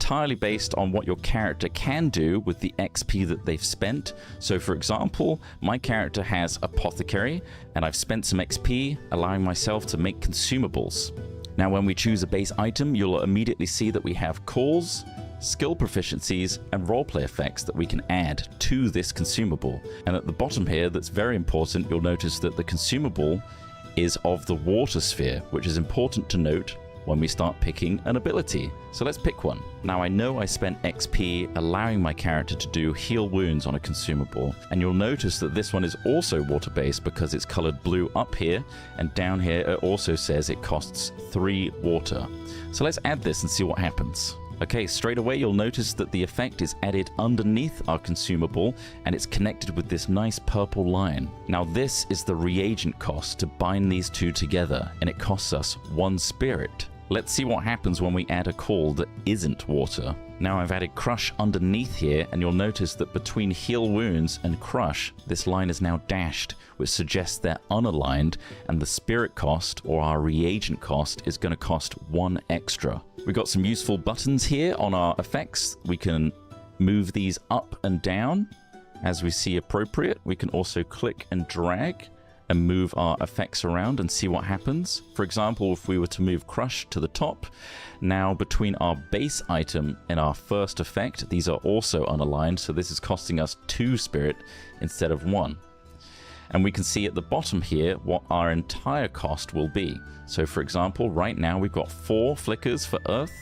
entirely based on what your character can do with the XP that they've spent. So for example, my character has Apothecary, and I've spent some XP allowing myself to make consumables. Now when we choose a base item, you'll immediately see that we have calls, skill proficiencies, and roleplay effects that we can add to this consumable. And at the bottom here, that's very important, you'll notice that the consumable is of the water sphere, which is important to note when we start picking an ability. So let's pick one. Now I know I spent XP allowing my character to do heal wounds on a consumable, and you'll notice that this one is also water-based because it's colored blue up here, and down here it also says it costs 3 water. So let's add this and see what happens. Okay, straight away you'll notice that the effect is added underneath our consumable, and it's connected with this nice purple line. Now this is the reagent cost to bind these two together, and it costs us 1 spirit. Let's see what happens when we add a call that isn't water. Now I've added Crush underneath here, and you'll notice that between Heal Wounds and Crush, this line is now dashed, which suggests they're unaligned, and the spirit cost, or our reagent cost, is going to cost 1 extra. We've got some useful buttons here on our effects. We can move these up and down as we see appropriate. We can also click and drag and move our effects around and see what happens. For example, if we were to move Crush to the top, now between our base item and our first effect, these are also unaligned, so this is costing us 2 spirit instead of 1. And we can see at the bottom here what our entire cost will be. So for example, right now we've got 4 flickers for earth,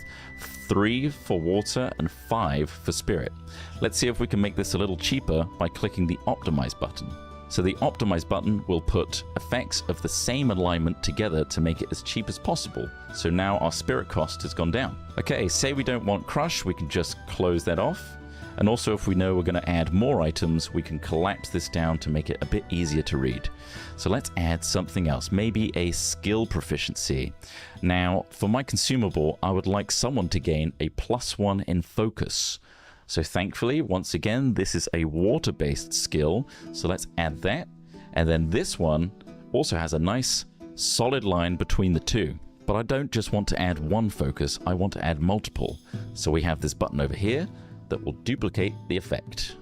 3 for water, and 5 for spirit. Let's see if we can make this a little cheaper by clicking the optimize button. So the optimize button will put effects of the same alignment together to make it as cheap as possible. So now our spirit cost has gone down. Okay, say we don't want Crush, we can just close that off. And also if we know we're going to add more items, we can collapse this down to make it a bit easier to read. So let's add something else, maybe a skill proficiency. Now for my consumable, I would like someone to gain a +1 in focus. So thankfully, once again, this is a water-based skill, so let's add that. And then this one also has a nice solid line between the two. But I don't just want to add 1 focus, I want to add multiple. So we have this button over here that will duplicate the effect.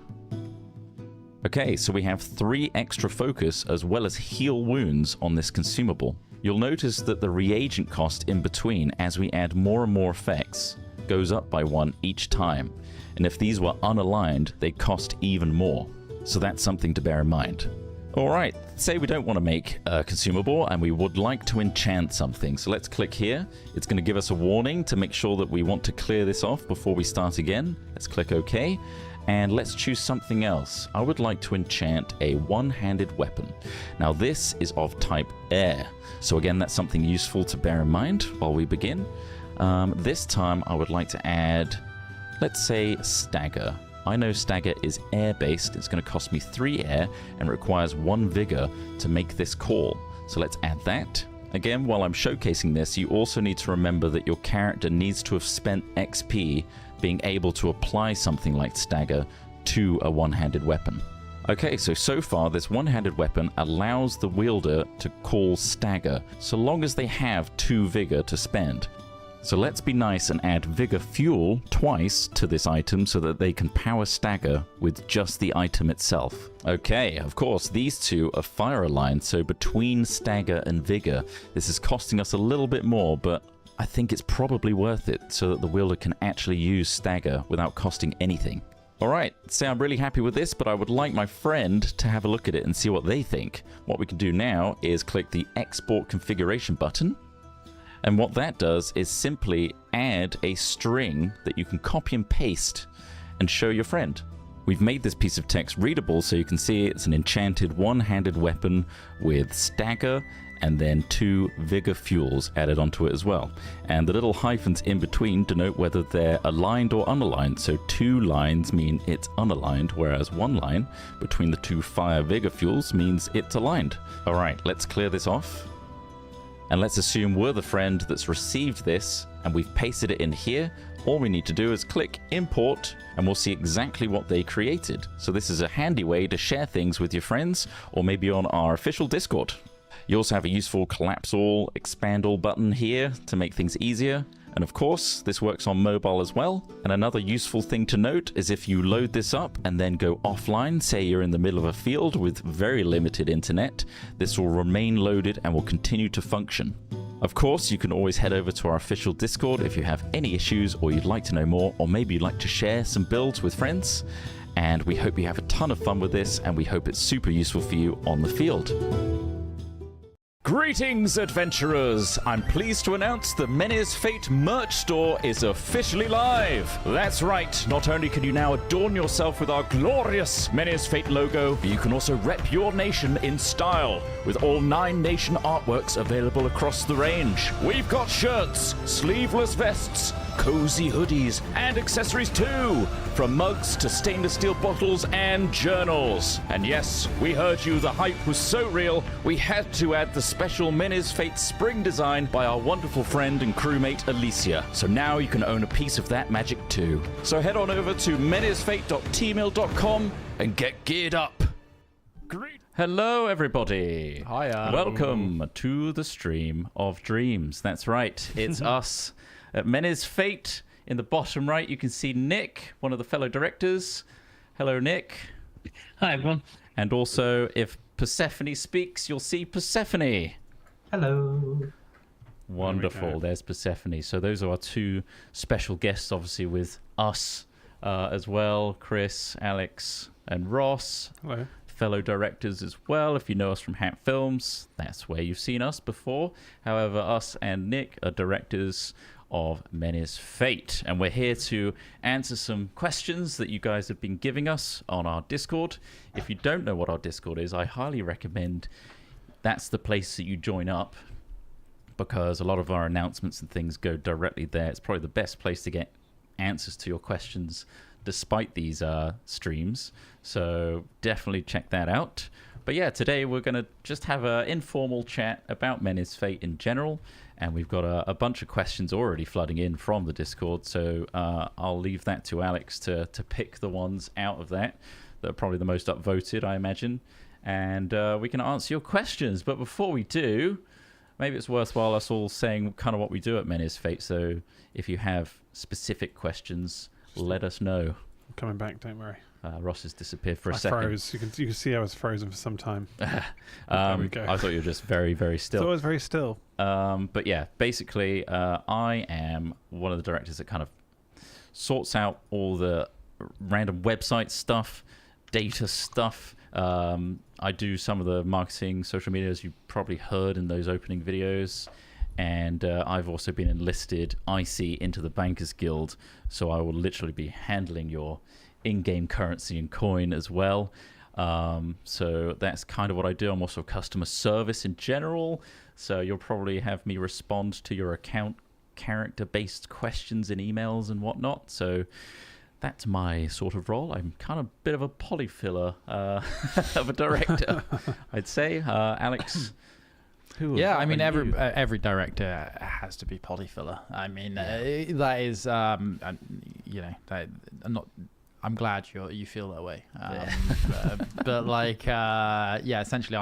Okay, so we have 3 extra focus as well as heal wounds on this consumable. You'll notice that the reagent cost in between, as we add more and more effects, goes up by 1 each time. And if these were unaligned, they cost even more. So that's something to bear in mind. Alright, say we don't want to make a consumable and we would like to enchant something. So let's click here. It's going to give us a warning to make sure that we want to clear this off before we start again. Let's click OK. And let's choose something else. I would like to enchant a one-handed weapon. Now this is of type air. So again, that's something useful to bear in mind while we begin. This time I would like to add, let's say, Stagger. I know Stagger is air-based. It's going to cost me 3 air and requires 1 vigor to make this call. So let's add that. Again, while I'm showcasing this, you also need to remember that your character needs to have spent XP being able to apply something like Stagger to a one-handed weapon. Okay, so far this one-handed weapon allows the wielder to call Stagger, so long as they have 2 vigor to spend. So let's be nice and add Vigor Fuel twice to this item so that they can power Stagger with just the item itself. Okay, of course, these two are fire aligned, so between Stagger and Vigor, this is costing us a little bit more, but I think it's probably worth it so that the wielder can actually use Stagger without costing anything. Alright, so I'm really happy with this, but I would like my friend to have a look at it and see what they think. What we can do now is click the Export Configuration button. And what that does is simply add a string that you can copy and paste and show your friend. We've made this piece of text readable so you can see it's an enchanted one-handed weapon with Stagger and then 2 Vigor Fuels added onto it as well. And the little hyphens in between denote whether they're aligned or unaligned. So 2 lines mean it's unaligned, whereas 1 line between the 2 Fire Vigor Fuels means it's aligned. Alright, let's clear this off. And let's assume we're the friend that's received this and we've pasted it in here. All we need to do is click import and we'll see exactly what they created. So this is a handy way to share things with your friends or maybe on our official Discord. You also have a useful collapse all, expand all button here to make things easier. And of course, this works on mobile as well. And another useful thing to note is if you load this up and then go offline, say you're in the middle of a field with very limited internet, this will remain loaded and will continue to function. Of course, you can always head over to our official Discord if you have any issues or you'd like to know more, or maybe you'd like to share some builds with friends. And we hope you have a ton of fun with this, and we hope it's super useful for you on the field. Greetings, adventurers! I'm pleased to announce the Menhirs Fate merch store is officially live! That's right, not only can you now adorn yourself with our glorious Menhirs Fate logo, but you can also rep your nation in style, with all 9 nation artworks available across the range. We've got shirts, sleeveless vests, cozy hoodies, and accessories too, from mugs to stainless steel bottles and journals. And yes, we heard you, the hype was so real, we had to add the special Menhirs Fate spring design by our wonderful friend and crewmate Alicia. So now you can own a piece of that magic too. So head on over to menhirsfate.tmail.com and get geared up. Hello, everybody. Hiya. Welcome to the stream of dreams. That's right, it's us at Menhirs Fate. In the bottom right, you can see Nick, one of the fellow directors. Hello, Nick. Hi, everyone. And also, if Persephone speaks, you'll see Persephone. Hello. Wonderful. There's Persephone. So those are our 2 special guests, obviously, with us as well. Chris, Alex, and Ross. Hello. Fellow directors as well. If you know us from Hat Films, that's where you've seen us before. However, us and Nick are directors of Menhirs Fate, and we're here to answer some questions that you guys have been giving us on our Discord. If you don't know what our Discord is, I highly recommend that's the place that you join up, because a lot of our announcements and things go directly there. It's probably the best place to get answers to your questions despite these streams, so definitely check that out. But yeah, today we're going to just have an informal chat about Menhirs Fate in general, and we've got a bunch of questions already flooding in from the Discord, so I'll leave that to Alex to pick the ones out of that are probably the most upvoted, I imagine, and we can answer your questions. But before we do, maybe it's worthwhile us all saying kind of what we do at Menhirs Fate, so if you have specific questions, let us know. I'm coming back, don't worry. Ross has disappeared for a second. I froze. You can see I was frozen for some time. There we go. I thought you were just very, very still. So I was very still. But yeah, basically, I am one of the directors that kind of sorts out all the random website stuff, data stuff. I do some of the marketing, social media, as you probably heard in those opening videos. And I've also been enlisted IC into the Bankers Guild, so I will literally be handling your in-game currency and coin as well. So that's kind of what I do. I'm also customer service in general, so you'll probably have me respond to your account character-based questions in emails and whatnot. So that's my sort of role. I'm kind of a bit of a polyfiller of a director, I'd say. Alex? Yeah, I mean, every director has to be polyfiller. I mean, that is, you know, I'm glad you feel that way. But like, yeah, essentially,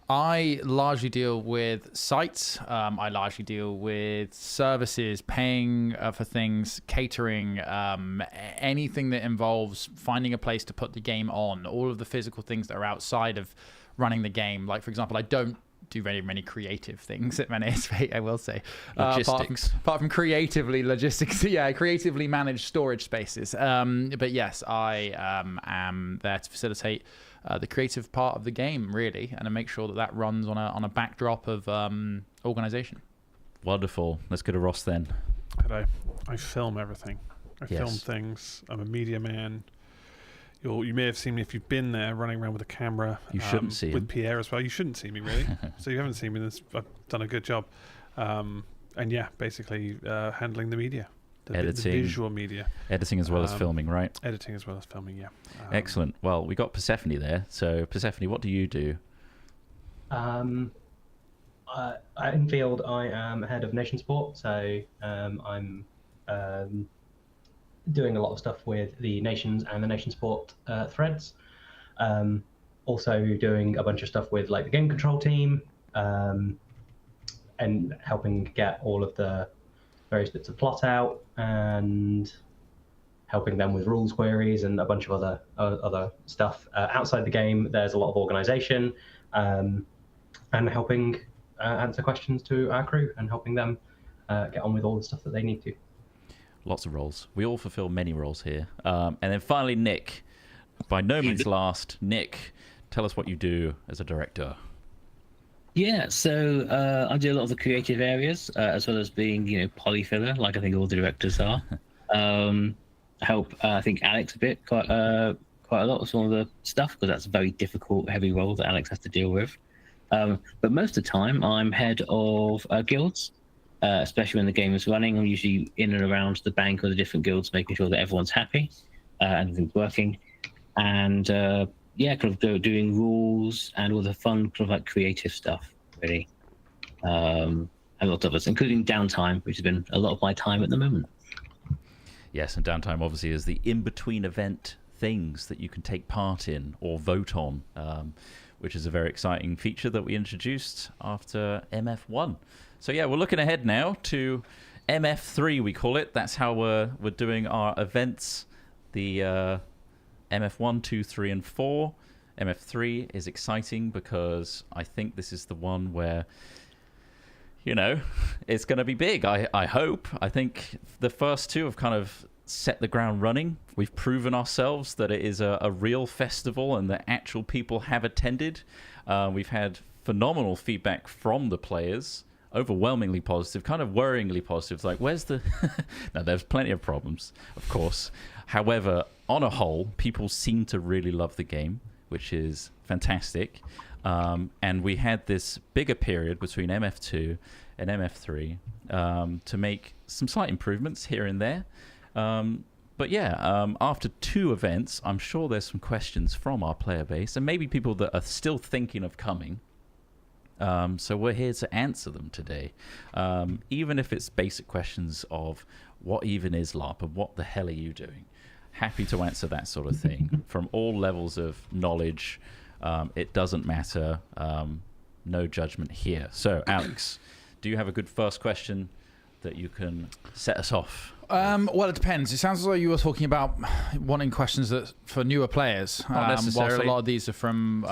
I largely deal with sites. I largely deal with services, paying for things, catering, anything that involves finding a place to put the game on. All of the physical things that are outside of running the game. Like, for example, I don't do very many creative things at Menhirs Fate, I will say. Logistics. Apart from creatively logistics, yeah, creatively managed storage spaces. But yes, I am there to facilitate the creative part of the game, really, and to make sure that runs on a backdrop of organization. Wonderful. Let's go to Ross then. Hello. I film everything. I film things. I'm a media man. You may have seen me if you've been there running around with a camera. You shouldn't see with him. Pierre as well. You shouldn't see me, really. So you haven't seen me. I've done a good job. And yeah, basically handling the media. The visual media. Editing as well as filming, right? Editing as well as filming, yeah. Excellent. Well, we got Persephone there. So Persephone, what do you do? In field, I am head of nation support. So I'm doing a lot of stuff with the nations and the nation support threads. Also doing a bunch of stuff with like the game control team, and helping get all of the various bits of plot out, and helping them with rules queries and a bunch of other stuff. Outside the game, there's a lot of organization, and helping answer questions to our crew and helping them get on with all the stuff that they need to. Lots of roles. We all fulfill many roles here. And then finally, Nick. By no means last. Nick, tell us what you do as a director. Yeah, so I do a lot of the creative areas, as well as being, polyfiller, like I think all the directors are. Help, I think, Alex a bit, quite a lot of some of the stuff, because that's a very difficult, heavy role that Alex has to deal with. But most of the time, I'm head of guilds, especially when the game is running. I'm usually in and around the bank or the different guilds, making sure that everyone's happy and everything's working. And kind of doing rules and all the fun, kind of like creative stuff, really. And a lot of us, including Downtime, which has been a lot of my time at the moment. Yes, and Downtime obviously is the in-between event things that you can take part in or vote on, which is a very exciting feature that we introduced after MF1. So yeah, we're looking ahead now to MF3, we call it. That's how we're doing our events. The MF1, 2, 3, and 4. MF3 is exciting because I think this is the one where, it's going to be big. I hope. I think the first two have kind of set the ground running. We've proven ourselves that it is a real festival and that actual people have attended. We've had phenomenal feedback from the players. Overwhelmingly positive, kind of worryingly positive. Like, where's the... Now, there's plenty of problems, of course. However, on a whole, people seem to really love the game, which is fantastic. And we had this bigger period between MF2 and MF3 to make some slight improvements here and there. But yeah, after two events, I'm sure there's some questions from our player base and maybe people that are still thinking of coming. So we're here to answer them today, even if it's basic questions of what even is LARP and what the hell are you doing? Happy to answer that sort of thing from all levels of knowledge. It doesn't matter. No judgment here. So, Alex, do you have a good first question that you can set us off? Well, it depends. It sounds as though you were talking about wanting questions that for newer players. Not necessarily. Whilst a lot of these are from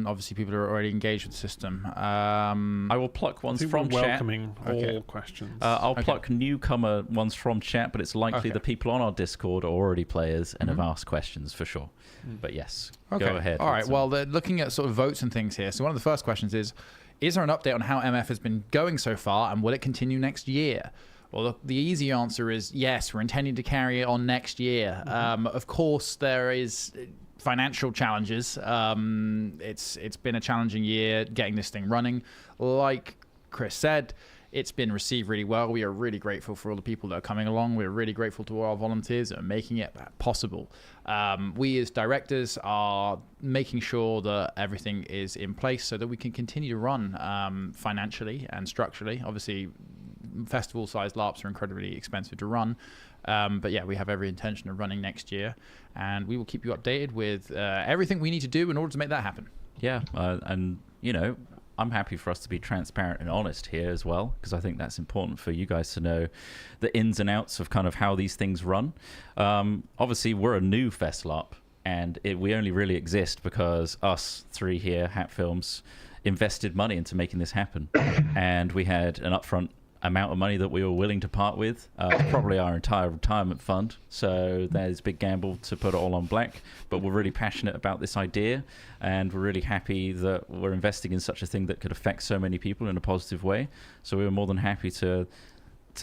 obviously people who are already engaged with the system. I will pluck ones from chat. Welcoming all questions. I'll pluck newcomer ones from chat, but it's likely the people on our Discord are already players and have asked questions for sure. But yes, go ahead. All right. Well, they're looking at sort of votes and things here. So one of the first questions is there an update on how MF has been going so far, and will it continue next year? Well, the easy answer is yes, we're intending to carry it on next year. Of course, there is financial challenges. It's been a challenging year getting this thing running. Like Chris said, it's been received really well. We are really grateful for all the people that are coming along. We're really grateful to all our volunteers that are making it possible. We as directors are making sure that everything is in place so that we can continue to run financially and structurally. Obviously, festival-sized LARPs are incredibly expensive to run. But yeah, we have every intention of running next year. And we will keep you updated with everything we need to do in order to make that happen. Yeah, and, I'm happy for us to be transparent and honest here as well, because I think that's important for you guys to know the ins and outs of kind of how these things run. Obviously, we're a new Fest LARP, and we only really exist because us three here, Hat Films, invested money into making this happen. And we had an upfront amount of money that we were willing to part with, probably our entire retirement fund. So there's a big gamble to put it all on black, but we're really passionate about this idea, and we're really happy that we're investing in such a thing that could affect so many people in a positive way. So we were more than happy to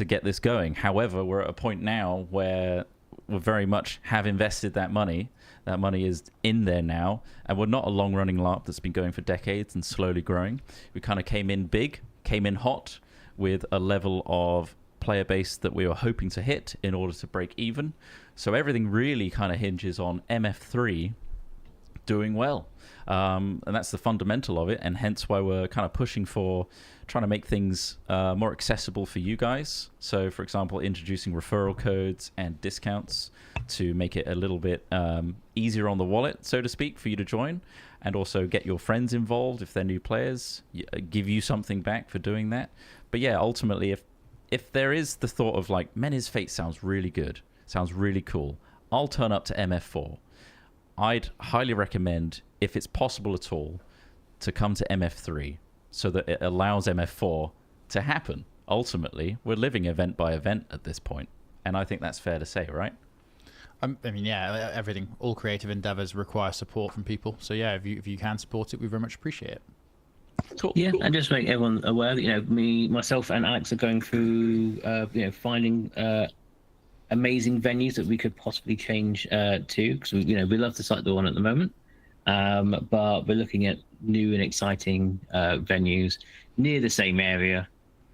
get this going. However, we're at a point now where we very much have invested that money. That money is in there now, and we're not a long-running LARP that's been going for decades and slowly growing. We kind of came in big, came in hot, with a level of player base that we were hoping to hit in order to break even. So everything really kind of hinges on MF3 doing well. And that's the fundamental of it, and hence why we're kind of pushing for trying to make things more accessible for you guys. So, for example, introducing referral codes and discounts to make it a little bit easier on the wallet, so to speak, for you to join, and also get your friends involved if they're new players, give you something back for doing that. But yeah, ultimately, if there is the thought of like, Menhirs Fate sounds really good, sounds really cool, I'll turn up to MF4. I'd highly recommend, if it's possible at all, to come to MF3 so that it allows MF4 to happen. Ultimately, we're living event by event at this point, and I think that's fair to say, right? I mean, yeah, everything, all creative endeavors require support from people. So yeah, if you can support it, we very much appreciate it. Cool. Yeah, and just make everyone aware that myself and Alex are going through finding amazing venues that we could possibly change to, because we love the site they're on at the moment, but we're looking at new and exciting venues near the same area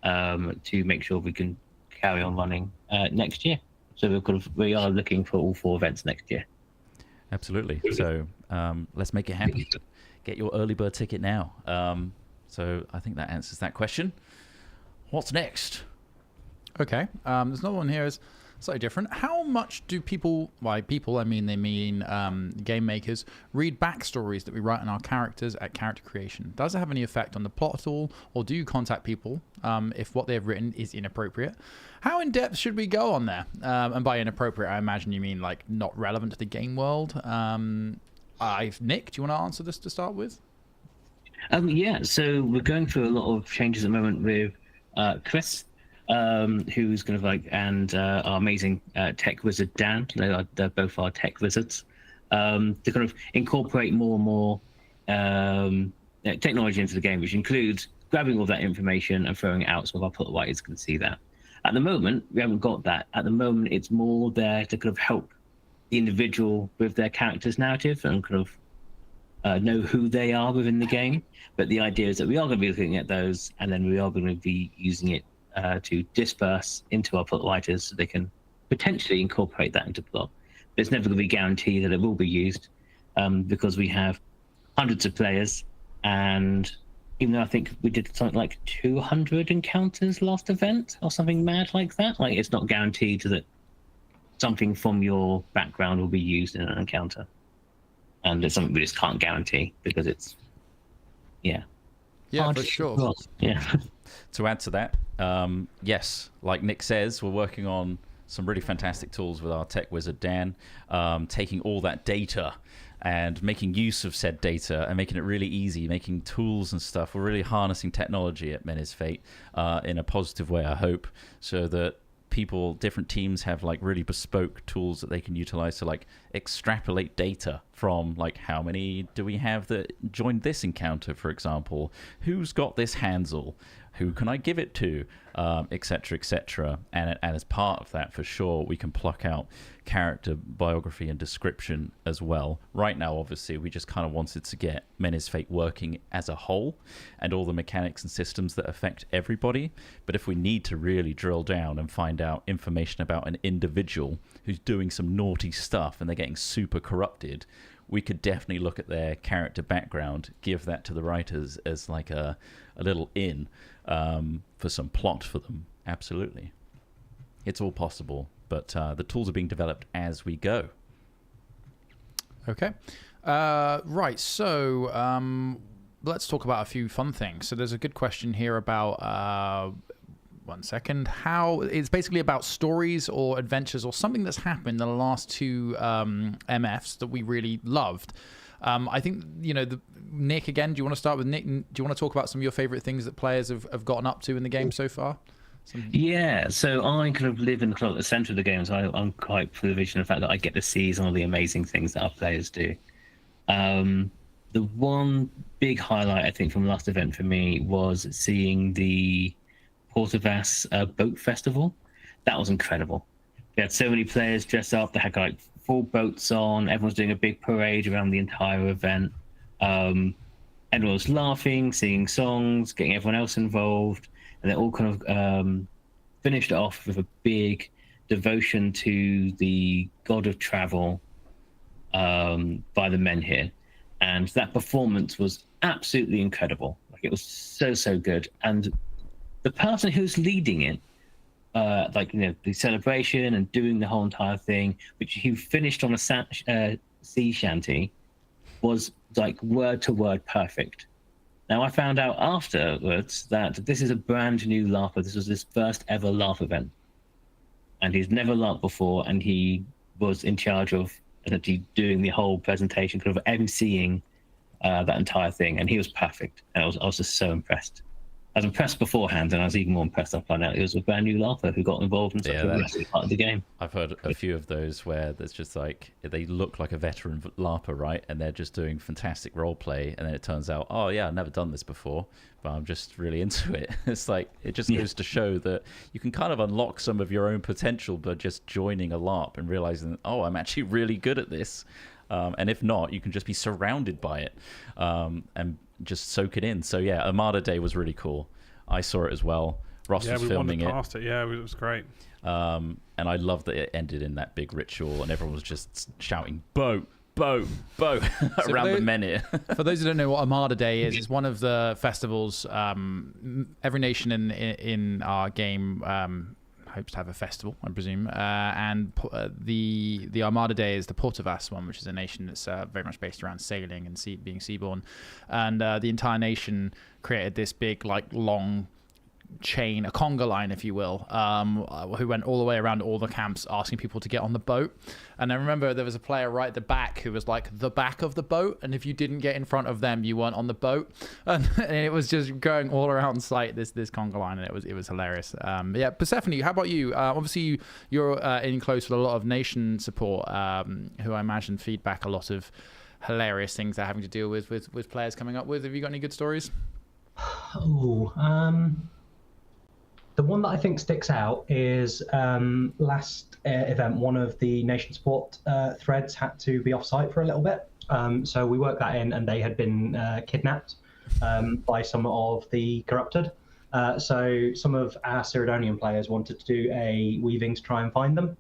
to make sure we can carry on running next year. So we are looking for all 4 events next year. Absolutely. So let's make it happen. Get your early bird ticket now. So I think that answers that question. What's next? Okay. There's another one here is slightly different. How much do people, by people I mean game makers, read backstories that we write on our characters at character creation? Does it have any effect on the plot at all, or do you contact people if what they've written is inappropriate? How in depth should we go on there? And by inappropriate, I imagine you mean like not relevant to the game world. Nick, do you want to answer this to start with? Yeah, so we're going through a lot of changes at the moment with Chris, who's kind of and our amazing tech wizard Dan. They're both our tech wizards, to kind of incorporate more and more technology into the game, which includes grabbing all that information and throwing it out so our plot writers can see that. At the moment, we haven't got that. At the moment, it's more there to kind of help the individual with their character's narrative and kind of know who they are within the game. But the idea is that we are going to be looking at those, and then we are going to be using it to disperse into our plot writers so they can potentially incorporate that into plot. But it's never going to be guaranteed that it will be used, because we have hundreds of players, and even though I think we did something like 200 encounters last event or something mad like that, like it's not guaranteed that something from your background will be used in an encounter. And it's something we just can't guarantee because it's, yeah, for sure. Yeah. To add to that, yes, like Nick says, we're working on some really fantastic tools with our tech wizard Dan, taking all that data and making use of said data and making it really easy, making tools and stuff. We're really harnessing technology at Menhirs Fate in a positive way, I hope, so that different teams have like really bespoke tools that they can utilize to like extrapolate data from like how many do we have that joined this encounter, for example, who's got this Hansel, who can I give it to, etc., etc. And as part of that, for sure, we can pluck out character biography and description as well. Right now, obviously, we just kind of wanted to get Menhirs Fate working as a whole and all the mechanics and systems that affect everybody. But if we need to really drill down and find out information about an individual who's doing some naughty stuff and they're getting super corrupted, we could definitely look at their character background, give that to the writers as like a little in for some plot for them. Absolutely. It's all possible, but the tools are being developed as we go. Okay. Right, so let's talk about a few fun things. So there's a good question here about... one second. It's basically about stories or adventures or something that's happened in the last 2 MFs that we really loved. I think, Nick, again, do you want to start with Nick? Do you want to talk about some of your favorite things that players have gotten up to in the game so far? Yeah, so I kind of live in the center of the game, so I'm quite privileged in the fact that I get to see some of the amazing things that our players do. The one big highlight, I think, from the last event for me was seeing the Portavas Boat Festival. That was incredible. We had so many players dress up. They had like full boats on. Everyone's doing a big parade around the entire event. Everyone was laughing, singing songs, getting everyone else involved, and they all kind of finished it off with a big devotion to the god of travel by the Menhir. And that performance was absolutely incredible. Like, it was so good. And the person who's leading it, the celebration and doing the whole entire thing, which he finished on a sea shanty, was like word to word perfect. Now, I found out afterwards that this is a brand new LARPer. This was his first ever LARP event. And he's never LARPed before, and he was in charge of actually doing the whole presentation, kind of emceeing that entire thing. And he was perfect. And I was just so impressed. I was impressed beforehand, and I was even more impressed I found out he was a brand new LARPer who got involved in such a massive part of the game. I've heard a few of those where there's just like, they look like a veteran LARPer, right? And they're just doing fantastic role play, and then it turns out, oh yeah, I've never done this before, but I'm just really into it. It's like, it just goes to show that you can kind of unlock some of your own potential by just joining a LARP and realizing, oh, I'm actually really good at this. And if not, you can just be surrounded by it and just soak it in. So yeah, Armada Day was really cool. I saw it as well. Ross was filming it. Past it. Yeah, it was great. And I love that it ended in that big ritual, and everyone was just shouting "boat, boat, boat" around the menhir. For those who don't know what Armada Day is, it's one of the festivals. Every nation in our game hopes to have a festival, I presume. And the Armada Day is the Portavas one, which is a nation that's very much based around sailing and being seaborne. And the entire nation created this big, like, long chain, a conga line, if you will, who went all the way around all the camps asking people to get on the boat. And I remember there was a player right at the back who was like the back of the boat, and if you didn't get in front of them, you weren't on the boat. And it was just going all around sight, this conga line, and it was hilarious. Yeah, Persephone, how about you? Obviously you're in close with a lot of nation support, who I imagine feedback a lot of hilarious things they're having to deal with players coming up with. Have you got any good stories? The one that I think sticks out is last event, one of the nation support threads had to be off-site for a little bit. So we worked that in, and they had been kidnapped by some of the corrupted. So some of our Cyrodianian players wanted to do a weaving to try and find them.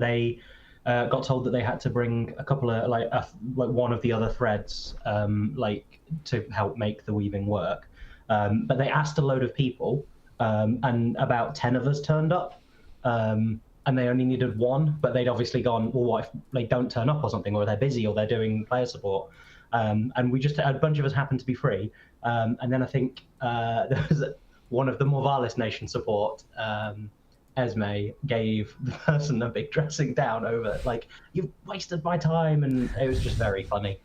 They got told that they had to bring a couple of, like one of the other threads, to help make the weaving work. But they asked a load of people, and about 10 of us turned up, and they only needed one, but they'd obviously gone, well, what if they don't turn up or something, or they're busy, or they're doing player support? And we just, a bunch of us happened to be free. And then I think there was one of the Morvalis nation support, Esme, gave the person a big dressing down over, like, you've wasted my time, and it was just very funny.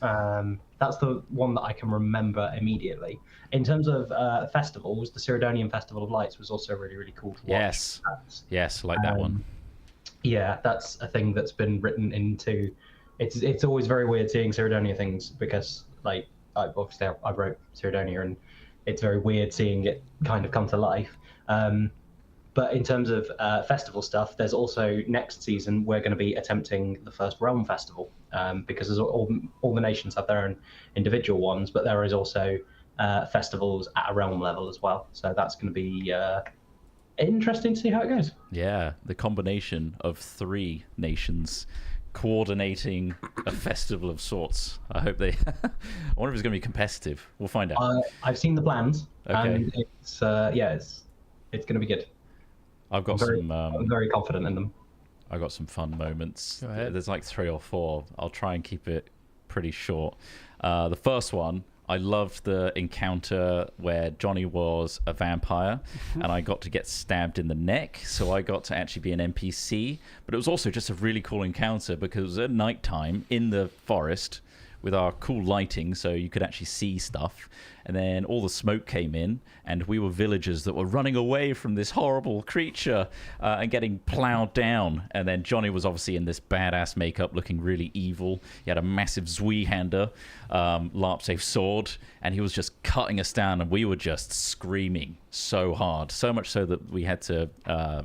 That's the one that I can remember immediately. In terms of festivals, the Cyrodianian Festival of Lights was also really, really cool to watch. Yes, like that one. Yeah, that's a thing that's been written into. It's always very weird seeing Cyrodonia things, because, like, I wrote Cyrodonia, and it's very weird seeing it kind of come to life. But in terms of festival stuff, there's also next season we're going to be attempting the first Realm Festival, because there's all the nations have their own individual ones, but there is also festivals at a realm level as well. So that's going to be interesting to see how it goes. Yeah, the combination of 3 nations coordinating a festival of sorts. I hope they. I wonder if it's going to be competitive. We'll find out. I've seen the plans, okay. And it's going to be good. I'm very confident in them. I've got some fun moments. Go ahead. There's like 3 or 4. I'll try and keep it pretty short. The first one, I loved the encounter where Johnny was a vampire and I got to get stabbed in the neck, so I got to actually be an NPC. But it was also just a really cool encounter because it was at nighttime in the forest with our cool lighting, so you could actually see stuff. And then all the smoke came in, and we were villagers that were running away from this horrible creature and getting plowed down. And then Johnny was obviously in this badass makeup, looking really evil. He had a massive Zweihander, LARP safe sword, and he was just cutting us down, and we were just screaming so hard. So much so that we had to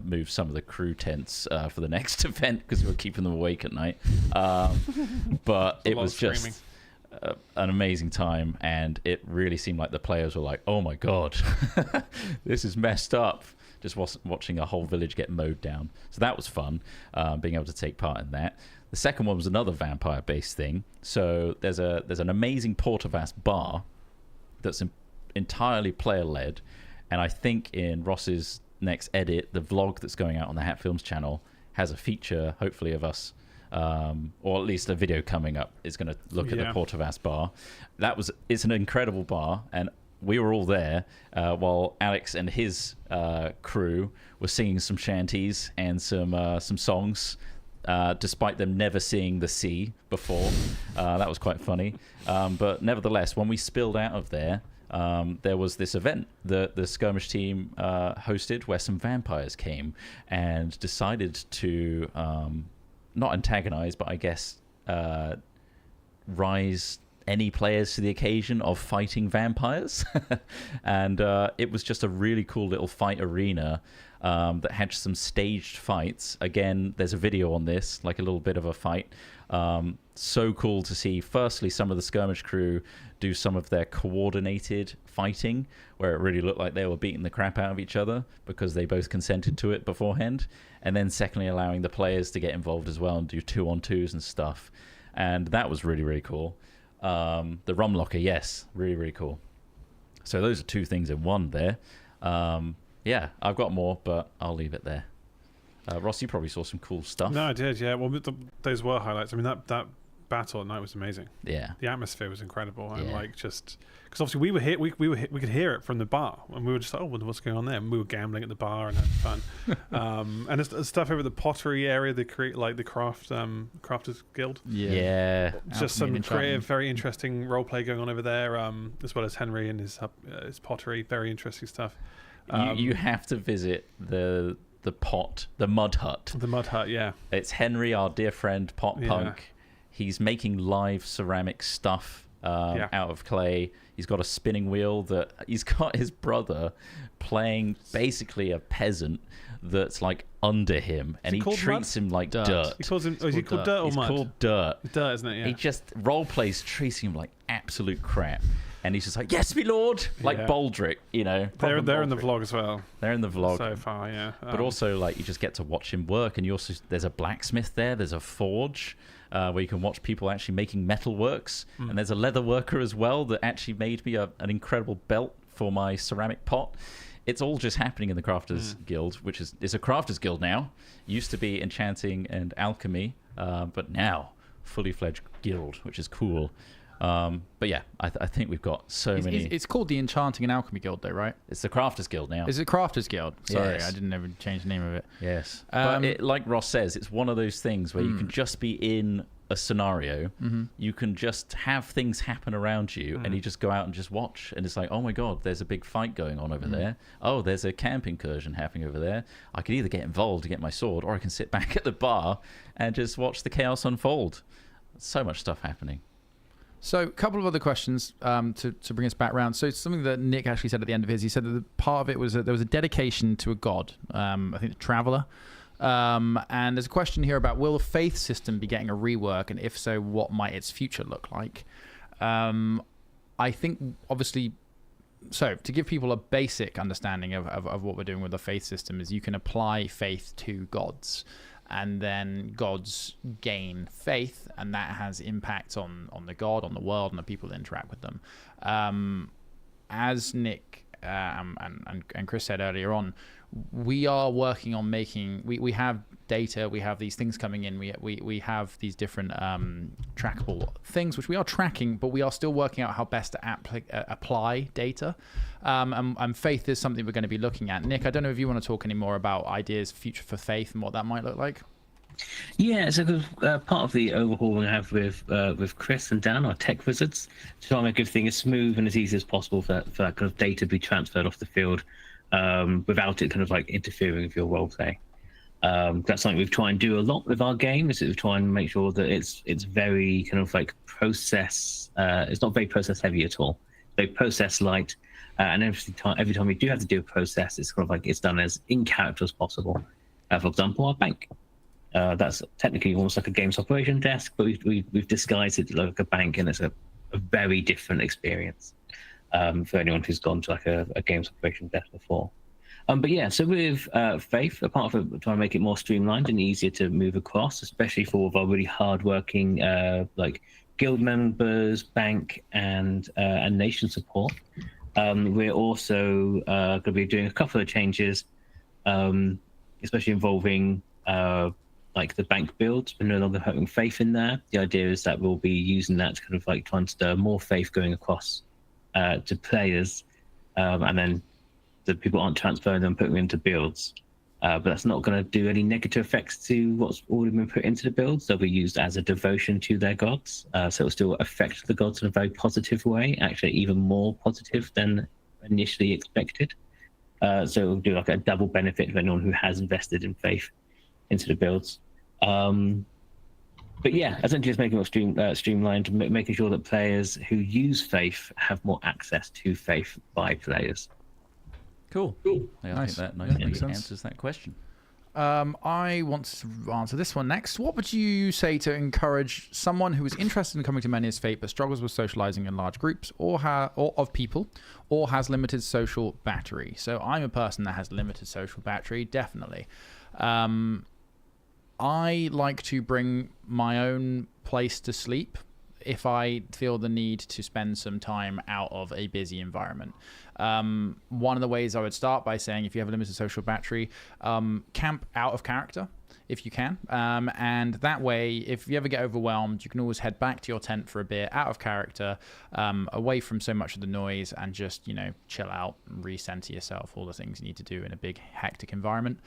move some of the crew tents for the next event because we were keeping them awake at night. But it was just an amazing time, and it really seemed like the players were like, oh my god, this is messed up, just watching a whole village get mowed down. So that was fun, being able to take part in that. The second one was another vampire based thing. So there's an amazing Portavas bar that's entirely player led, and I think in Ross's next edit, the vlog that's going out on the Hat Films channel has a feature hopefully of us or at least a video coming up, is going to look at the Portavas bar. It's an incredible bar, and we were all there while Alex and his crew were singing some shanties and some songs, despite them never seeing the sea before. That was quite funny. But nevertheless, when we spilled out of there, there was this event that the skirmish team hosted where some vampires came and decided to not antagonize, but I guess rise any players to the occasion of fighting vampires. And it was just a really cool little fight arena that had some staged fights. Again, there's a video on this, like a little bit of a fight. So cool to see, firstly, some of the skirmish crew do some of their coordinated fighting, where it really looked like they were beating the crap out of each other because they both consented to it beforehand. And then secondly, allowing the players to get involved as well and do 2-on-2s and stuff. And that was really, really cool. The rum locker, yes, really, really cool. So those are two things in one there. Yeah, I've got more, but I'll leave it there. Ross, you probably saw some cool stuff. No, I did, yeah. Well, those were highlights. I mean, that battle at night was amazing. Yeah, the atmosphere was incredible, and like just because obviously we were here, we could hear it from the bar, and we were just like, oh, what's going on there? And we were gambling at the bar and having fun. And there's stuff over the pottery area, they create like the crafters guild. Yeah. Just some creative, very interesting role play going on over there, as well as Henry and his pottery. Very interesting stuff. You have to visit the mud hut. The mud hut, yeah. It's Henry, our dear friend, Pot Punk. He's making live ceramic stuff out of clay. He's got a spinning wheel that he's got his brother playing basically a peasant that's like under him, and he treats him like dirt. He calls him. Is he called dirt or mud? He's called dirt. Dirt, isn't it? Yeah. He just role plays treating him like absolute crap, and he's just like, "Yes, me lord," like Baldric, you know. They're in the vlog as well. They're in the vlog so far, yeah. But also, like, you just get to watch him work, and you also there's a blacksmith there. There's a forge. Where you can watch people actually making metal works. And there's a leather worker as well that actually made me an incredible belt for my ceramic pot. It's all just happening in the Crafters Guild, which is a Crafters Guild now. Used to be Enchanting and Alchemy, but now fully fledged guild, which is cool. But yeah, I think we've got so many. It's called the Enchanting and Alchemy Guild, though, right? It's the Crafters Guild now. Is it Crafters Guild? Sorry, yes. I didn't ever change the name of it. Yes. But like Ross says, it's one of those things where you can just be in a scenario. You can just have things happen around you, and you just go out and just watch. And it's like, oh my God, there's a big fight going on over there. Oh, there's a camp incursion happening over there. I could either get involved to get my sword, or I can sit back at the bar and just watch the chaos unfold. So much stuff happening. So a couple of other questions to bring us back around. So something that Nick actually said at the end of his, he said that the part of it was that there was a dedication to a god, I think the Traveller. And there's a question here about, will the faith system be getting a rework? And if so, what might its future look like? I think, obviously, so to give people a basic understanding of what we're doing with the faith system is you can apply faith to gods. And then gods gain faith, and that has impact on the god, on the world, and the people that interact with them. As Nick and Chris said earlier on, we are working on making. We have data, we have these things coming in, we have these different trackable things which we are tracking, but we are still working out how best to apply data. And faith is something we're going to be looking at. Nick, I don't know if you want to talk any more about ideas, future for faith, and what that might look like. Yeah, so part of the overhaul we have with Chris and Dan, our tech wizards, to try and make everything as smooth and as easy as possible for that kind of data to be transferred off the field without it kind of like interfering with your roleplay. That's something we've tried and do a lot with our game, is that we try and make sure that it's very kind of like process. It's not very process heavy at all. Very process light, and every time we do have to do a process, it's kind of like it's done as in character as possible. For example, our bank. That's technically almost like a games operation desk, but we've disguised it like a bank, and it's a very different experience for anyone who's gone to like a games operation desk before. But yeah, so with Faith, apart from trying to make it more streamlined and easier to move across, especially for our really hardworking like guild members, bank, and nation support, we're also going to be doing a couple of changes, especially involving like the bank builds. We're no longer having faith in there. The idea is that we'll be using that to kind of like try and stir more faith going across to players, and then the people aren't transferring them, putting them into builds. But that's not going to do any negative effects to what's already been put into the builds. They'll be used as a devotion to their gods. So it'll still affect the gods in a very positive way, actually even more positive than initially expected. So it'll do like a double benefit for anyone who has invested in faith into the builds. But yeah, essentially it's making it streamlined, making sure that players who use faith have more access to faith by players. Cool. Yeah, Nice. I think that Yeah, nicely makes sense. answers that question. I want to answer this one next. What would you say to encourage someone who is interested in coming to Menhirs Fate but struggles with socializing in large groups or of people, or has limited social battery? So I'm a person that has limited social battery, definitely. I like to bring my own place to sleep if I feel the need to spend some time out of a busy environment. One of the ways I would start by saying, if you have a limited social battery, camp out of character if you can. And that way, if you ever get overwhelmed, you can always head back to your tent for a bit, out of character, away from so much of the noise, and just, chill out and recenter yourself, all the things you need to do in a big, hectic environment.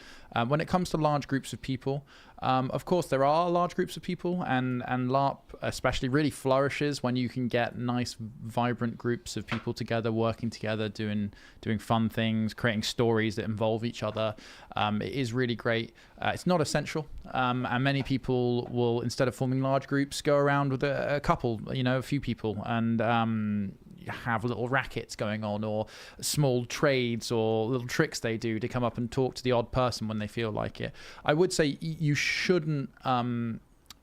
When it comes to large groups of people, of course, there are large groups of people, and LARP especially really flourishes when you can get nice, vibrant groups of people together, working together, doing fun things, creating stories that involve each other. It is really great. It's not essential, and many people will, instead of forming large groups, go around with a couple, a few people, and have little rackets going on, or small trades or little tricks they do to come up and talk to the odd person when they feel like it. I would say you shouldn't,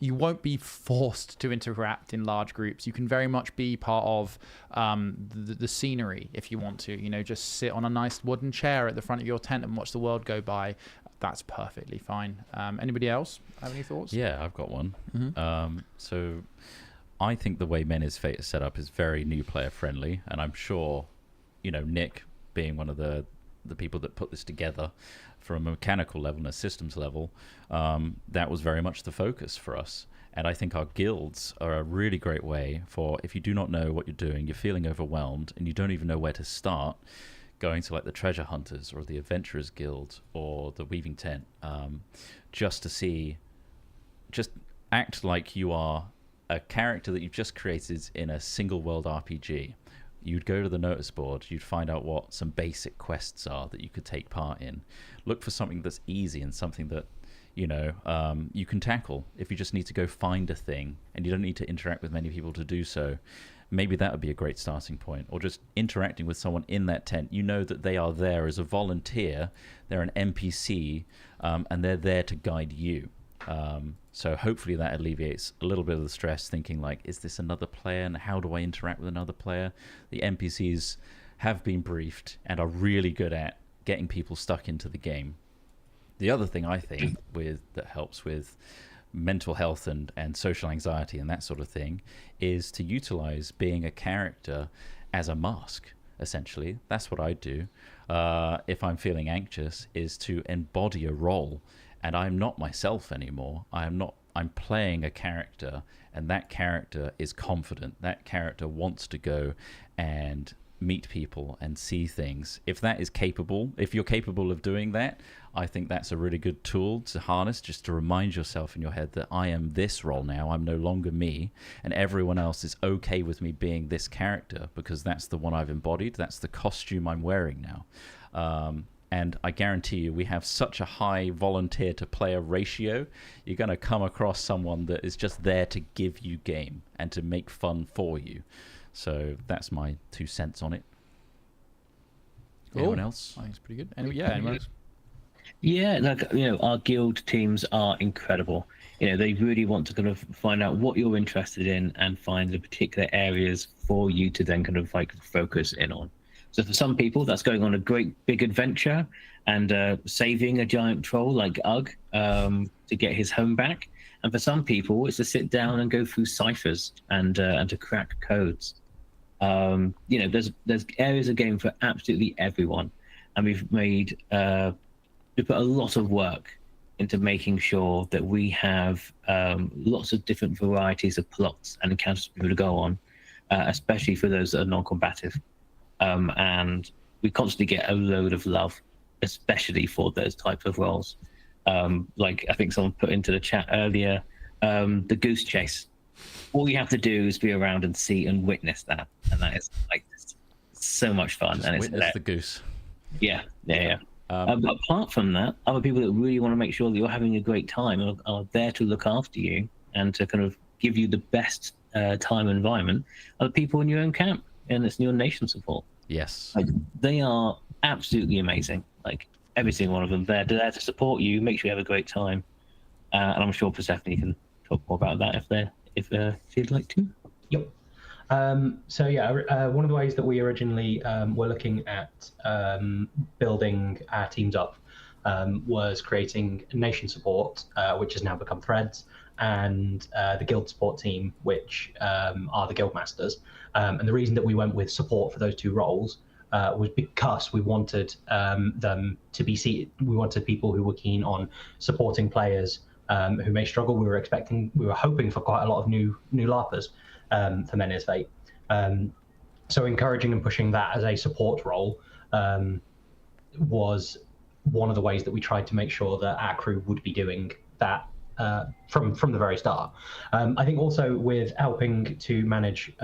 you won't be forced to interact in large groups. You can very much be part of the scenery if you want to, just sit on a nice wooden chair at the front of your tent and watch the world go by. That's perfectly fine. Anybody else have any thoughts? Yeah, I've got one. So I think the way Menhirs Fate is set up is very new player friendly, and I'm sure, Nick, being one of the people that put this together from a mechanical level and a systems level, that was very much the focus for us. And I think our guilds are a really great way for, if you do not know what you're doing, you're feeling overwhelmed, and you don't even know where to start, going to like the Treasure Hunters or the Adventurers Guild or the Weaving Tent, just act like you are a character that you've just created in a single world RPG. You'd go to the notice board, you'd find out what some basic quests are that you could take part in. Look for something that's easy and something that, you can tackle. If you just need to go find a thing and you don't need to interact with many people to do so, maybe that would be a great starting point. Or just interacting with someone in that tent. You know that they are there as a volunteer, they're an NPC, and they're there to guide you. So hopefully that alleviates a little bit of the stress, thinking like, is this another player and how do I interact with another player? The NPCs have been briefed and are really good at getting people stuck into the game. The other thing I think that helps with mental health and social anxiety and that sort of thing is to utilize being a character as a mask. Essentially, that's what I do if I'm feeling anxious, is to embody a role. And I'm not myself anymore. I'm playing a character, and that character is confident. That character wants to go and meet people and see things. If you're capable of doing that, I think that's a really good tool to harness, just to remind yourself in your head that I am this role now. I'm no longer me, and everyone else is okay with me being this character because that's the one I've embodied. That's the costume I'm wearing now. And I guarantee you, we have such a high volunteer to player ratio. You're going to come across someone that is just there to give you game and to make fun for you. So that's my 2 cents on it. Cool. Anyone else? I think it's pretty good. Anyone else? Yeah, our guild teams are incredible. They really want to kind of find out what you're interested in and find the particular areas for you to then kind of like focus in on. So for some people, that's going on a great big adventure and saving a giant troll like Ugg to get his home back. And for some people, it's to sit down and go through ciphers and to crack codes. There's areas of game for absolutely everyone, and we put a lot of work into making sure that we have lots of different varieties of plots and encounters for people to go on, especially for those that are non-combative. And we constantly get a load of love, especially for those types of roles. Like I think someone put into the chat earlier, the goose chase. All you have to do is be around and see and witness that, and that is like so much fun. Just and it's witness the goose. Yeah. But apart from that, other people that really want to make sure that you're having a great time are there to look after you and to kind of give you the best time and environment are the people in your own camp, and it's your nation support. Yes. Like, they are absolutely amazing. Like every single one of them, they're there to support you, make sure you have a great time. And I'm sure Persephone can talk more about that if she'd like to. Yep. So yeah, one of the ways that we originally were looking at building our teams up was creating nation support, which has now become threads, and the guild support team, which are the guild masters. And the reason that we went with support for those two roles was because we wanted them to be seated. We wanted people who were keen on supporting players who may struggle. We were hoping for quite a lot of new LARPers for Menhirs Fate. So encouraging and pushing that as a support role was one of the ways that we tried to make sure that our crew would be doing that from the very start. I think also with helping to manage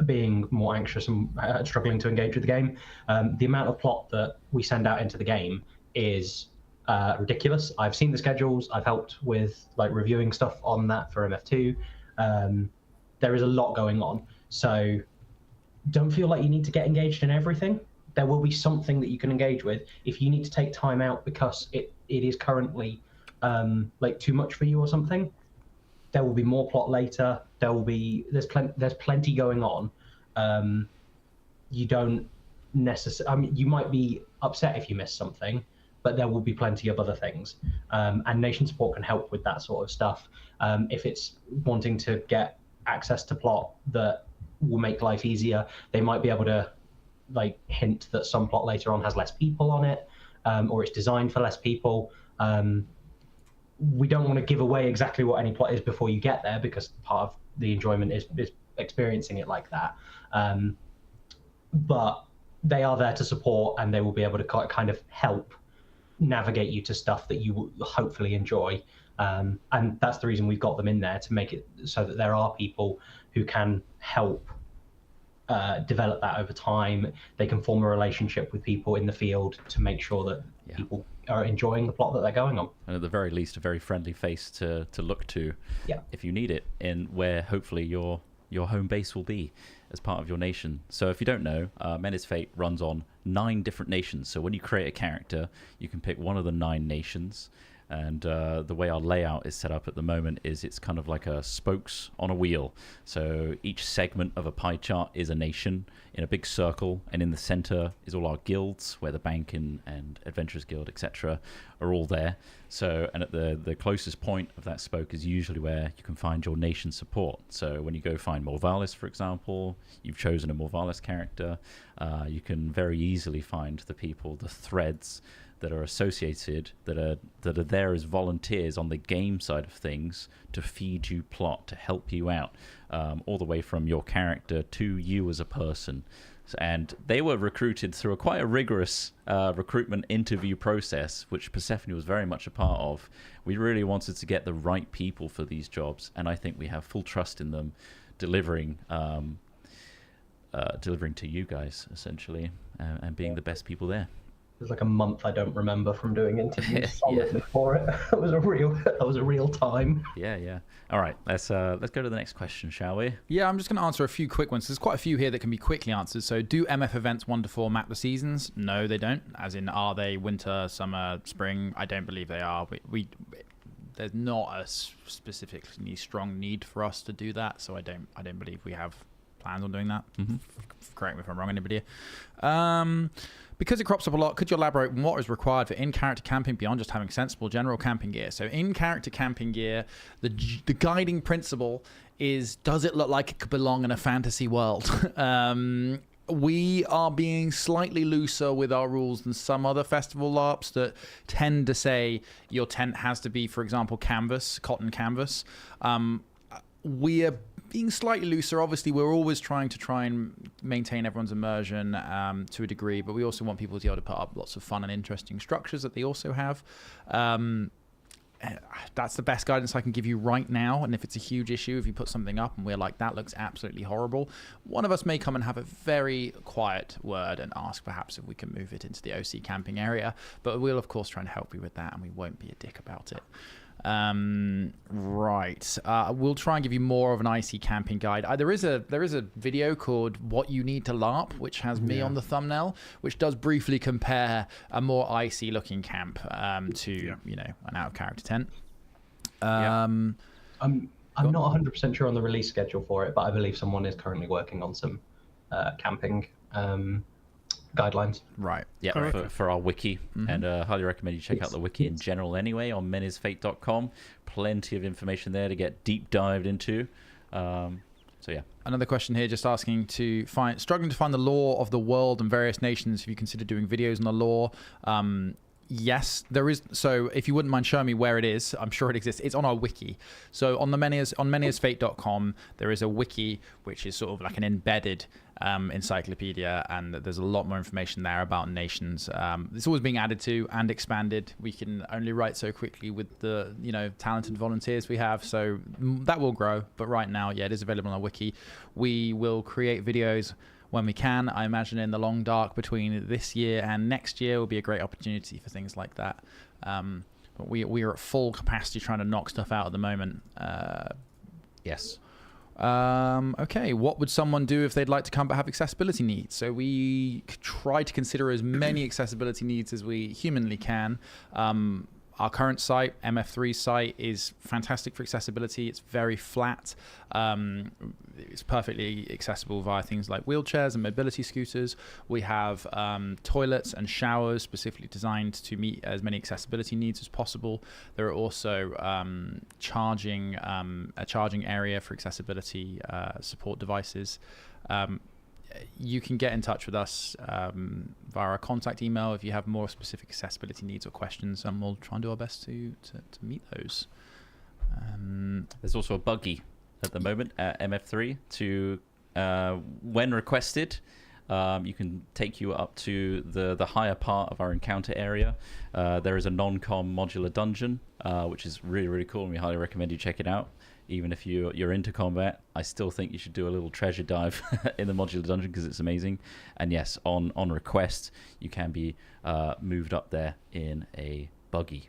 being more anxious and struggling to engage with the game, the amount of plot that we send out into the game is ridiculous. I've seen the schedules. I've helped with like reviewing stuff on that for MF2. There is a lot going on, so don't feel like you need to get engaged in everything. There will be something that you can engage with. If you need to take time out because it is currently like too much for you or something, there will be more plot later. There's plenty going on. You don't necessarily. I mean, you might be upset if you miss something, but there will be plenty of other things. And nation support can help with that sort of stuff. If it's wanting to get access to plot that will make life easier, they might be able to like hint that some plot later on has less people on it, or it's designed for less people. We don't want to give away exactly what any plot is before you get there, because part of the enjoyment is experiencing it like that. But they are there to support, and they will be able to kind of help navigate you to stuff that you will hopefully enjoy. And that's the reason we've got them in there, to make it so that there are people who can help develop that over time. They can form a relationship with people in the field to make sure that people are enjoying the plot that they're going on. And at the very least, a very friendly face to look to if you need it, in where hopefully your home base will be as part of your nation. So if you don't know, Menhirs Fate runs on 9 different nations. So when you create a character, you can pick one of the 9 nations. And the way our layout is set up at the moment is it's kind of like a spokes on a wheel. So each segment of a pie chart is a nation in a big circle, and in the center is all our guilds, where the Bank and Adventurers Guild, etc., are all there. So, and at the closest point of that spoke is usually where you can find your nation support. So when you go find Morvalis, for example, you've chosen a Morvalis character, you can very easily find the people, the threads that are associated, that are there as volunteers on the game side of things to feed you plot, to help you out, all the way from your character to you as a person. And they were recruited through quite a rigorous recruitment interview process, which Persephone was very much a part of. We really wanted to get the right people for these jobs, and I think we have full trust in them delivering to you guys, essentially, and being the best people there. There's like a month I don't remember from doing interviews solidly for it. That was a real time. Yeah. All right, let's go to the next question, shall we? Yeah, I'm just going to answer a few quick ones. There's quite a few here that can be quickly answered. So, do MF events 1 to 4 map the seasons? No, they don't. As in, are they winter, summer, spring? I don't believe they are. There's not a specifically strong need for us to do that. So I don't believe we have plans on doing that. Mm-hmm. Correct me if I'm wrong, anybody here. Because it crops up a lot, could you elaborate on what is required for in-character camping beyond just having sensible general camping gear? So in-character camping gear, the guiding principle is, does it look like it could belong in a fantasy world? We are being slightly looser with our rules than some other festival LARPs that tend to say your tent has to be, for example, canvas, cotton canvas. We are being slightly looser. Obviously, we're always trying and maintain everyone's immersion to a degree, but we also want people to be able to put up lots of fun and interesting structures that they also have. That's the best guidance I can give you right now. And if it's a huge issue, if you put something up and we're like, that looks absolutely horrible, one of us may come and have a very quiet word and ask perhaps if we can move it into the OC camping area. But we'll, of course, try and help you with that, and we won't be a dick about it. Right. We'll try and give you more of an icy camping guide. There is a video called What You Need to LARP, which has me on the thumbnail, which does briefly compare a more icy looking camp to an out of character tent. I'm not 100% sure on the release schedule for it, but I believe someone is currently working on some camping guidelines. Right. Yeah, for our wiki. And highly recommend you check out the wiki in general anyway on menhirsfate.com. Plenty of information there to get deep dived into. So yeah. Another question here, just asking struggling to find the lore of the world and various nations. Have you considered doing videos on the lore? Yes, there is. So if you wouldn't mind showing me where it is, I'm sure it exists. It's on our wiki. So on menhirsfate.com, there is a wiki, which is sort of like an embedded encyclopedia, and there's a lot more information there about nations. It's always being added to and expanded. We can only write so quickly with the talented volunteers we have, so that will grow. But right now, yeah, it is available on our wiki. We will create videos when we can. I imagine in the long dark between this year and next year will be a great opportunity for things like that. But we are at full capacity trying to knock stuff out at the moment. Yes. Okay, what would someone do if they'd like to come but have accessibility needs? So we try to consider as many accessibility needs as we humanly can. Our current site, MF3 site, is fantastic for accessibility. It's very flat. It's perfectly accessible via things like wheelchairs and mobility scooters. We have toilets and showers specifically designed to meet as many accessibility needs as possible. There are also a charging area for accessibility support devices. You can get in touch with us via our contact email if you have more specific accessibility needs or questions, and we'll try and do our best to meet those. There's also a buggy at the moment at MF3 to, when requested, you can take you up to the higher part of our encounter area. There is a non-com modular dungeon, which is really, really cool, and we highly recommend you check it out. Even if you're into combat, I still think you should do a little treasure dive in the modular dungeon because it's amazing. And yes, on request, you can be moved up there in a buggy.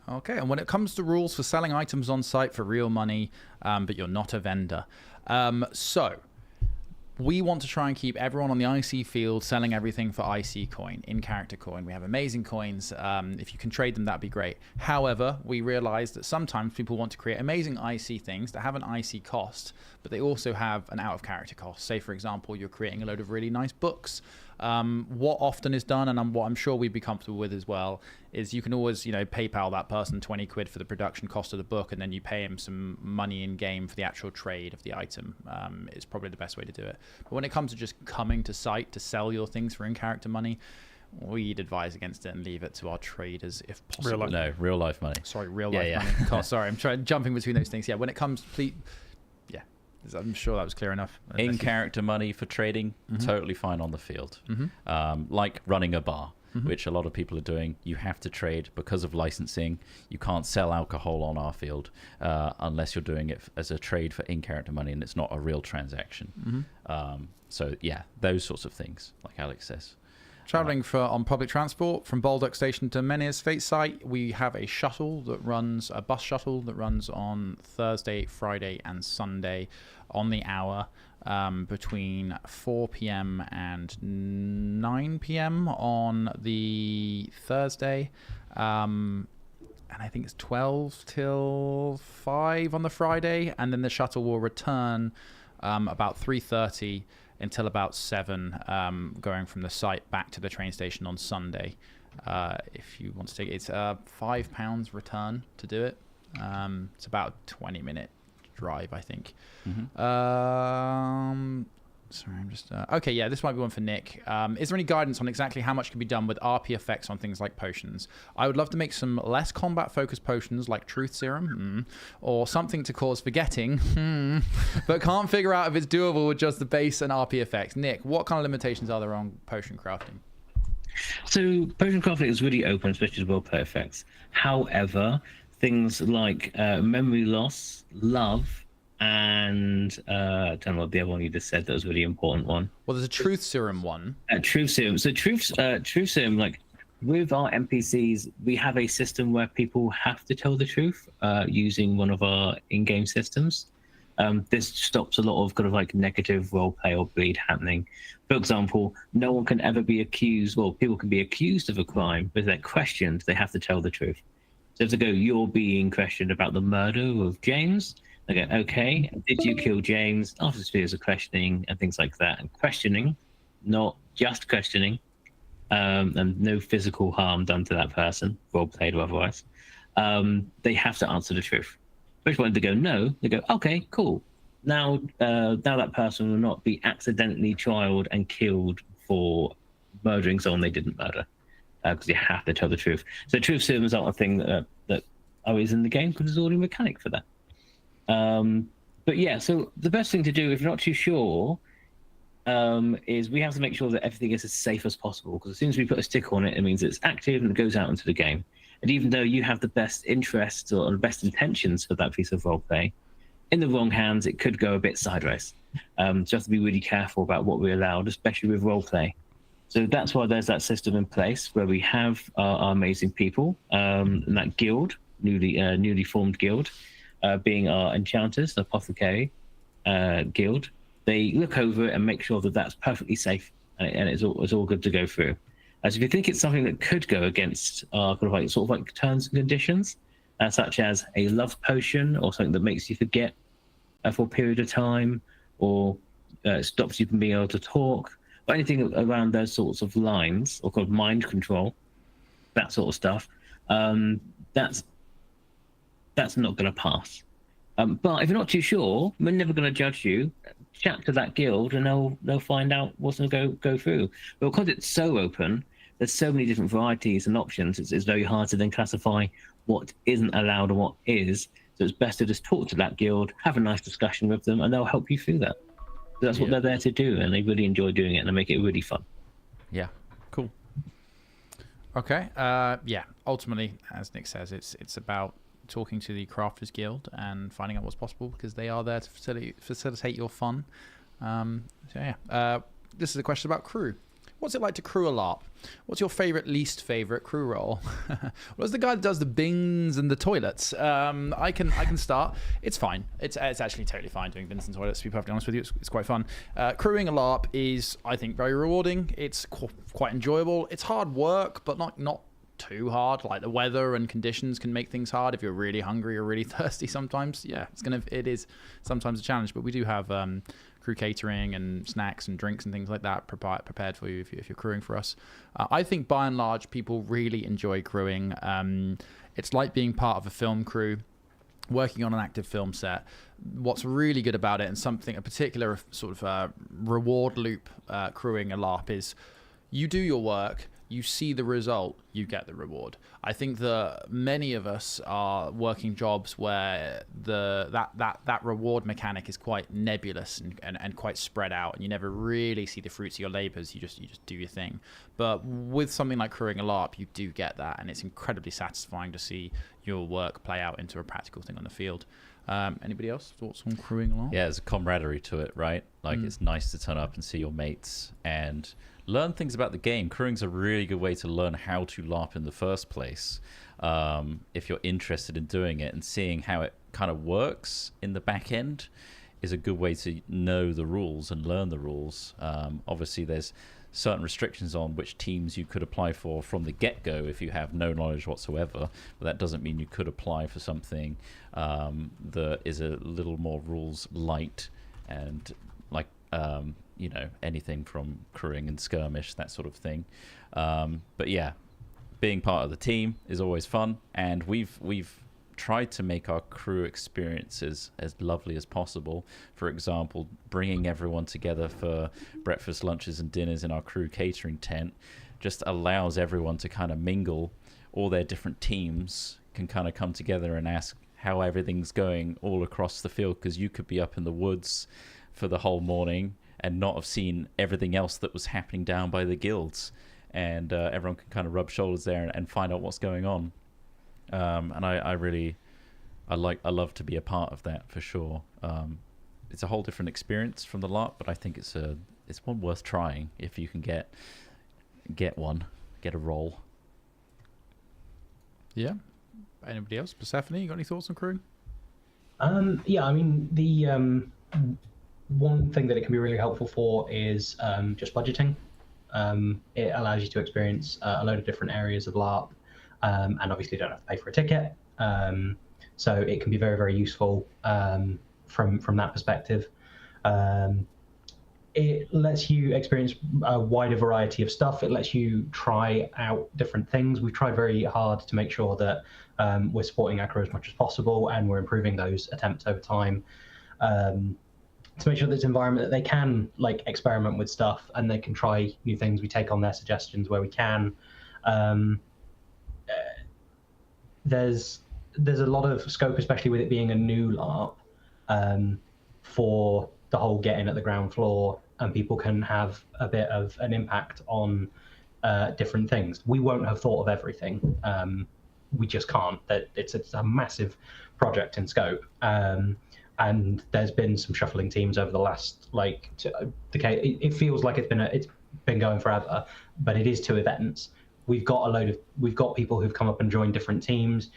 Okay, and when it comes to rules for selling items on site for real money, but you're not a vendor. So we want to try and keep everyone on the IC field selling everything for IC coin, in-character coin. We have amazing coins. If you can trade them, that'd be great. However, we realize that sometimes people want to create amazing IC things that have an IC cost, but they also have an out-of-character cost. Say, for example, you're creating a load of really nice books. What often is done, and what I'm sure we'd be comfortable with as well, is you can always, PayPal that person 20 quid for the production cost of the book, and then you pay him some money in game for the actual trade of the item. It's probably the best way to do it. But when it comes to just coming to site to sell your things for in-character money, we'd advise against it and leave it to our traders if possible. Real life money. Sorry, real life money. God, sorry, I'm jumping between those things. Yeah, when it comes, please. I'm sure that was clear enough. In-character money for trading, totally fine on the field. Like running a bar, which a lot of people are doing. You have to trade because of licensing. You can't sell alcohol on our field unless you're doing it as a trade for in-character money, and it's not a real transaction. So yeah, those sorts of things, like Alex says. Traveling on public transport from Baldock Station to Menhirs Fate site, we have a bus shuttle that runs on Thursday, Friday, and Sunday on the hour between 4 p.m. and 9 p.m. on the Thursday. And I think it's 12 till 5 on the Friday, and then the shuttle will return about 3:30 until about 7, going from the site back to the train station on Sunday. If you want to take it, it's £5 return to do it. It's about a 20-minute drive, I think. Sorry, I'm just... okay, yeah, this might be one for Nick. Is there any guidance on exactly how much can be done with RP effects on things like potions? I would love to make some less combat-focused potions like Truth Serum, or something to cause forgetting, but can't figure out if it's doable with just the base and RP effects. Nick, what kind of limitations are there on potion crafting? So potion crafting is really open, especially with roleplay effects. However, things like memory loss, love, and I don't know what the other one you just said that was a really important one. Well, there's a Truth Serum one. Truth Serum. So Truth Serum, like with our NPCs, we have a system where people have to tell the truth using one of our in-game systems. This stops a lot of kind of like negative roleplay or bleed happening. For example, no one can ever be accused, well, people can be accused of a crime, but if they're questioned, they have to tell the truth. So if they go, you're being questioned about the murder of James, they go, okay, did you kill James? After spheres of questioning and things like that. And questioning, not just questioning, and no physical harm done to that person, role played or otherwise. They have to answer the truth. Which one they go, no, they go, okay, cool. Now that person will not be accidentally trialed and killed for murdering someone they didn't murder, because you have to tell the truth. So truth serums aren't a thing that always in the game, because there's already a mechanic for that. But yeah, so the best thing to do if you're not too sure is we have to make sure that everything is as safe as possible, because as soon as we put a stick on it, it means it's active and it goes out into the game. And even though you have the best interests or the best intentions for that piece of roleplay, in the wrong hands, it could go a bit sideways. So you have to be really careful about what we allowed, especially with roleplay. So that's why there's that system in place where we have our amazing people, and that guild, newly formed guild, being our enchanters, the apothecary guild. They look over it and make sure that that's perfectly safe and it's all good to go through. As if you think it's something that could go against our kind of like terms and conditions, such as a love potion or something that makes you forget for a period of time, or stops you from being able to talk, or anything around those sorts of lines, or called mind control, that sort of stuff, that's not going to pass. But if you're not too sure, we're never going to judge you. Chat to that guild and they'll find out what's going to go through. But because it's so open, there's so many different varieties and options, it's very hard to then classify what isn't allowed and what is. So it's best to just talk to that guild, have a nice discussion with them, and they'll help you through that. So that's what they're there to do, and they really enjoy doing it, and they make it really fun. Yeah, cool. Okay, yeah, ultimately, as Nick says, it's about talking to the Crafters Guild and finding out what's possible, because they are there to facilitate your fun. So yeah, this is a question about crew. What's it like to crew a LARP? What's your least favorite crew role? Well, as the guy that does the bins and the toilets, I can start. It's fine. It's actually totally fine doing bins and toilets, to be perfectly honest with you. It's quite fun. Crewing a LARP is, I think, very rewarding. It's quite enjoyable. It's hard work, but not too hard. Like, the weather and conditions can make things hard if you're really hungry or really thirsty sometimes. Yeah, it is sometimes a challenge, but we do have crew catering and snacks and drinks and things like that prepared for you if you're crewing for us. I think by and large people really enjoy crewing. It's like being part of a film crew, working on an active film set. What's really good about it, and a particular sort of reward loop crewing a LARP, is you do your work, you see the result, you get the reward. I think that many of us are working jobs where that reward mechanic is quite nebulous and quite spread out, and you never really see the fruits of your labors. You just do your thing. But with something like crewing a LARP, you do get that, and it's incredibly satisfying to see your work play out into a practical thing on the field. Anybody else thoughts on crewing a LARP? Yeah, there's a camaraderie to it, right? Like, it's nice to turn up and see your mates and learn things about the game. Crewing's a really good way to learn how to LARP in the first place. If you're interested in doing it, and seeing how it kind of works in the back end is a good way to know the rules and learn the rules. Obviously, there's certain restrictions on which teams you could apply for from the get-go if you have no knowledge whatsoever, but that doesn't mean you could apply for something that is a little more rules light, and like anything from crewing and skirmish, that sort of thing. But yeah, being part of the team is always fun, and we've tried to make our crew experiences as lovely as possible. For example, bringing everyone together for breakfast, lunches, and dinners in our crew catering tent just allows everyone to kind of mingle. All their different teams can kind of come together and ask how everything's going all across the field, because you could be up in the woods for the whole morning and not have seen everything else that was happening down by the guilds, and everyone can kind of rub shoulders there and find out what's going on. And I love to be a part of that for sure. It's a whole different experience from the LARP, but I think it's one worth trying if you can get a role. Yeah. Anybody else? Persephone, you got any thoughts on crew? Yeah, I mean, the one thing that it can be really helpful for is just budgeting. It allows you to experience a load of different areas of LARP, and obviously you don't have to pay for a ticket. So it can be very, very useful from that perspective. It lets you experience a wider variety of stuff. It lets you try out different things. We've tried very hard to make sure that we're supporting our crew as much as possible, and we're improving those attempts over time to make sure that it's an environment that they can experiment with stuff and they can try new things. We take on their suggestions where we can. There's a lot of scope, especially with it being a new LARP, for the whole get in at the ground floor, and people can have a bit of an impact on different things. We won't have thought of everything. We just can't. It's a massive project in scope. And there's been some shuffling teams over the last decade. It feels like it's been going forever, but it is 2 events. We've got people who've come up and joined different teams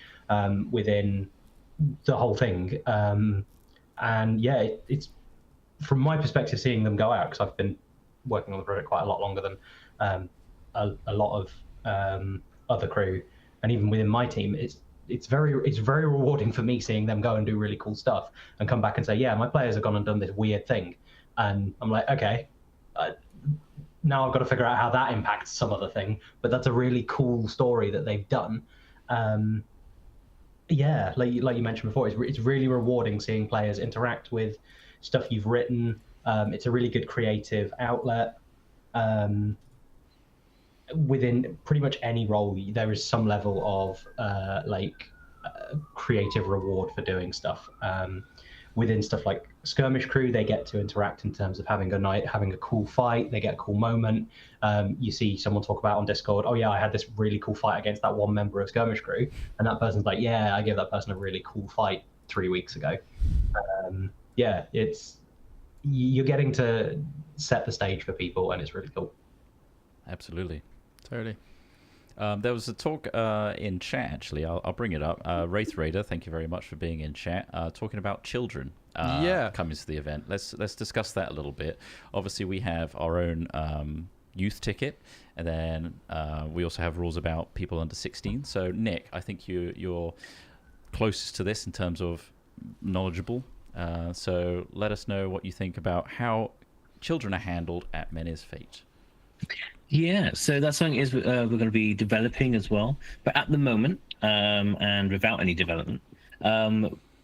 within the whole thing. And yeah, it's from my perspective, seeing them go out, because I've been working on the project quite a lot longer than a lot of other crew, and even within my team, it's very rewarding for me seeing them go and do really cool stuff and come back and say, yeah, my players have gone and done this weird thing, and I'm like, okay, now I've got to figure out how that impacts some other thing, but that's a really cool story that they've done. Yeah, like you mentioned before, it's really rewarding seeing players interact with stuff you've written. It's a really good creative outlet. Within pretty much any role, there is some level of creative reward for doing stuff. Within stuff like skirmish crew, they get to interact in terms of having a night, having a cool fight. They get a cool moment. You see someone talk about on Discord, oh yeah, I had this really cool fight against that one member of skirmish crew, and that person's like, yeah, I gave that person a really cool fight 3 weeks ago. Yeah, you're getting to set the stage for people, and it's really cool. Absolutely. Totally. There was a talk in chat, actually. I'll bring it up. Wraith Raider, thank you very much for being in chat. Talking about children coming to the event. Let's discuss that a little bit. Obviously, we have our own youth ticket, and then we also have rules about people under 16. So, Nick, I think you're closest to this in terms of knowledgeable. So let us know what you think about how children are handled at Menhirs Fate. Yeah, so that's something we're going to be developing as well. But at the moment, and without any development,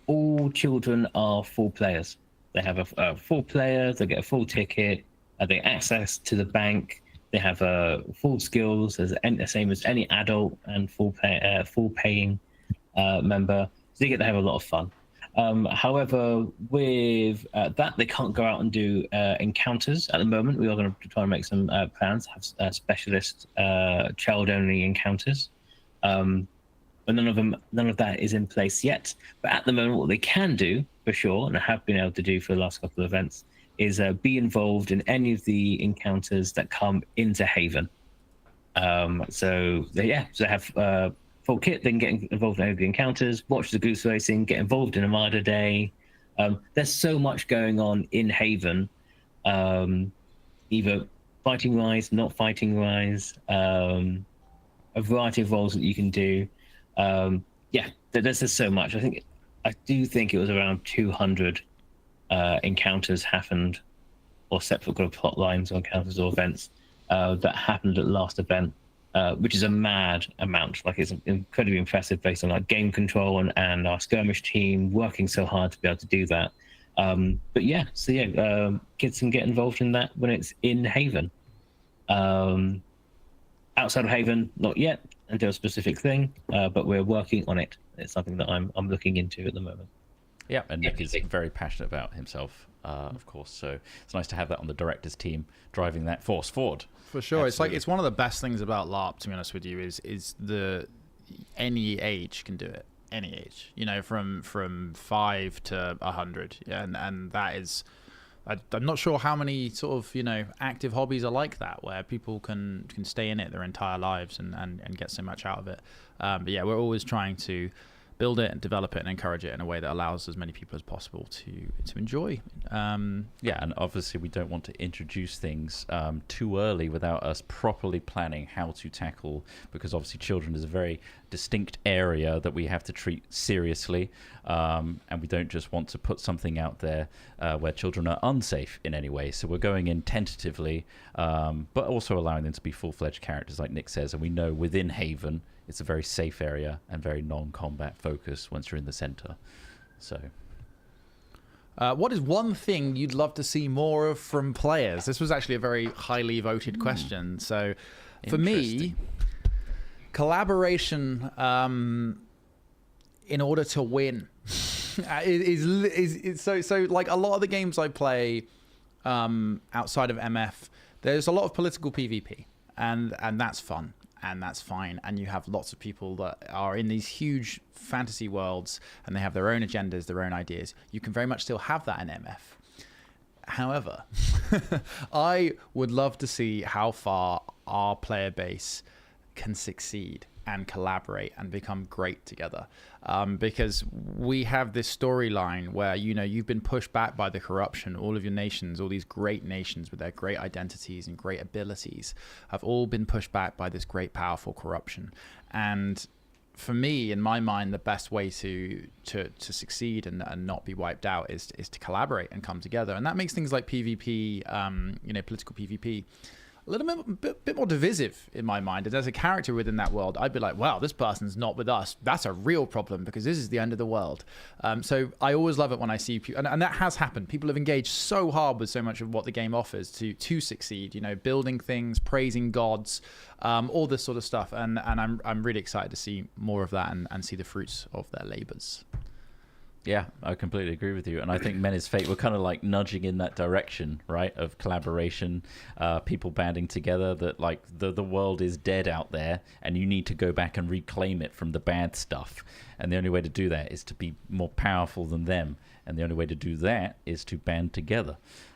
all children are full players. They have a full player, they get a full ticket, they get access to the bank, they have full skills, as the same as any adult and full paying member. So they get to have a lot of fun. However, with that, they can't go out and do encounters at the moment. We are going to try and make some plans, have specialist child-only encounters. But none of that is in place yet. But at the moment, what they can do, for sure, and I have been able to do for the last couple of events, is be involved in any of the encounters that come into Haven. So they have full kit, they can get involved in any of the encounters, watch the goose racing, get involved in Armada Day. There's so much going on in Haven, either fighting-wise, not fighting-wise, a variety of roles that you can do. There's just so much. I do think it was around 200 encounters happened, or separate plot lines or encounters or events that happened at the last event. which is a mad amount. Like, it's incredibly impressive based on like game control and our skirmish team working so hard to be able to do that. But yeah, so yeah, kids can get involved in that when it's in Haven. Outside of Haven, not yet, until a specific thing, but we're working on it. It's something that I'm looking into at the moment. Yeah, and Nick is very passionate about himself, of course. So it's nice to have that on the directors team, driving that force forward. For sure. Absolutely. It's one of the best things about LARP, to be honest with you, is the any age can do it. Any age, you know, from 5 to 100, and that is, I'm not sure how many sort of, you know, active hobbies are like that, where people can stay in it their entire lives and get so much out of it. But yeah, we're always trying to build it and develop it and encourage it in a way that allows as many people as possible to enjoy. Yeah, and obviously we don't want to introduce things too early without us properly planning how to tackle, because obviously children is a very distinct area that we have to treat seriously, and we don't just want to put something out there where children are unsafe in any way. So we're going in tentatively, but also allowing them to be full-fledged characters, like Nick says, and we know within Haven it's a very safe area and very non-combat focused once you're in the center. So what is one thing you'd love to see more of from players? This was actually a very highly voted question. So for me, collaboration in order to win is so like a lot of the games I play outside of MF, there's a lot of political PvP, and that's fun. And that's fine. And you have lots of people that are in these huge fantasy worlds and they have their own agendas, their own ideas. You can very much still have that in MF. However, I would love to see how far our player base can succeed and collaborate and become great together, because we have this storyline where, you know, you've been pushed back by the corruption. All of your nations, all these great nations with their great identities and great abilities, have all been pushed back by this great powerful corruption. And for me, in my mind, the best way to succeed and not be wiped out is to collaborate and come together. And that makes things like PvP, you know, political PvP, a little bit more divisive in my mind. And as a character within that world, I'd be like, wow, this person's not with us. That's a real problem, because this is the end of the world. So I always love it when I see people, and that has happened. People have engaged so hard with so much of what the game offers to succeed, you know, building things, praising gods, all this sort of stuff. And I'm really excited to see more of that and see the fruits of their labors. Yeah, I completely agree with you. And I think Menhirs Fate, we're kind of like nudging in that direction, right? Of collaboration, people banding together, that like the world is dead out there and you need to go back and reclaim it from the bad stuff. And the only way to do that is to be more powerful than them. And the only way to do that is to band together.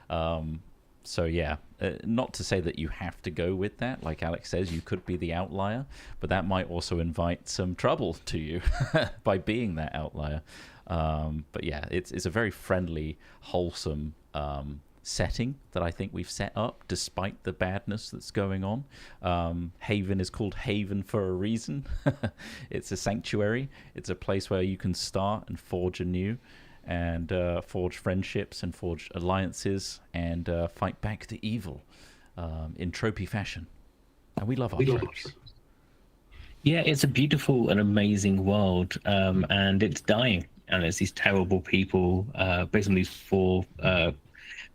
So yeah, not to say that you have to go with that. Like Alex says, you could be the outlier, but that might also invite some trouble to you by being that outlier. But yeah, it's a very friendly, wholesome setting that I think we've set up, despite the badness that's going on. Haven is called Haven for a reason. It's a sanctuary. It's a place where you can start and forge anew, and forge friendships and forge alliances and fight back the evil in tropey fashion. And we love our tropes. Yeah, it's a beautiful and amazing world, and it's dying. And it's these terrible people, based on these 4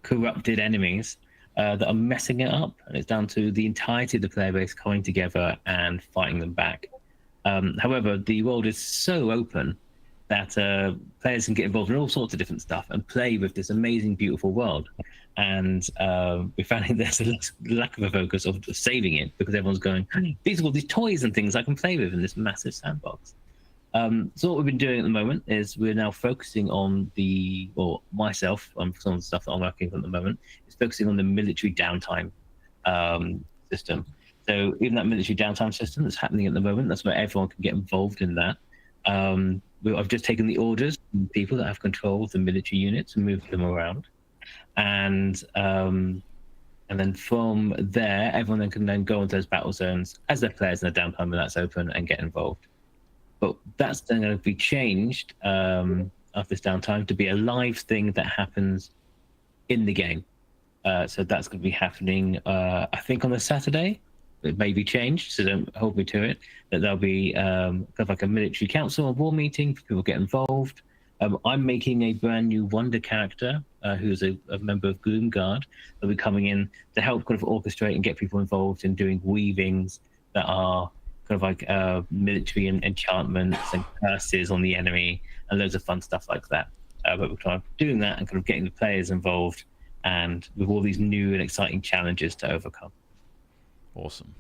corrupted enemies that are messing it up. And it's down to the entirety of the player base coming together and fighting them back. However, the world is so open that players can get involved in all sorts of different stuff and play with this amazing, beautiful world. And we're finding there's a lack of a focus of saving it, because everyone's going, these are all these toys and things I can play with in this massive sandbox. So what we've been doing at the moment is we're now focusing on myself, on some of the stuff that I'm working on at the moment, is focusing on the military downtime system. So even that military downtime system that's happening at the moment, that's where everyone can get involved in that. I've just taken the orders from people that have control of the military units and moved them around. And then from there, everyone can then go into those battle zones as their players in the downtime when that's open and get involved. But that's then going to be changed after this downtime to be a live thing that happens in the game. So that's going to be happening, I think, on a Saturday. it may be changed, so don't hold me to it. That there'll be kind of like a military council or war meeting for people to get involved. I'm making a brand new Wonder character who's a member of Gloomguard. They'll be coming in to help kind of orchestrate and get people involved in doing weavings that are kind of like military and enchantments and curses on the enemy and loads of fun stuff like that. But we're kind of doing that and kind of getting the players involved and with all these new and exciting challenges to overcome. Awesome.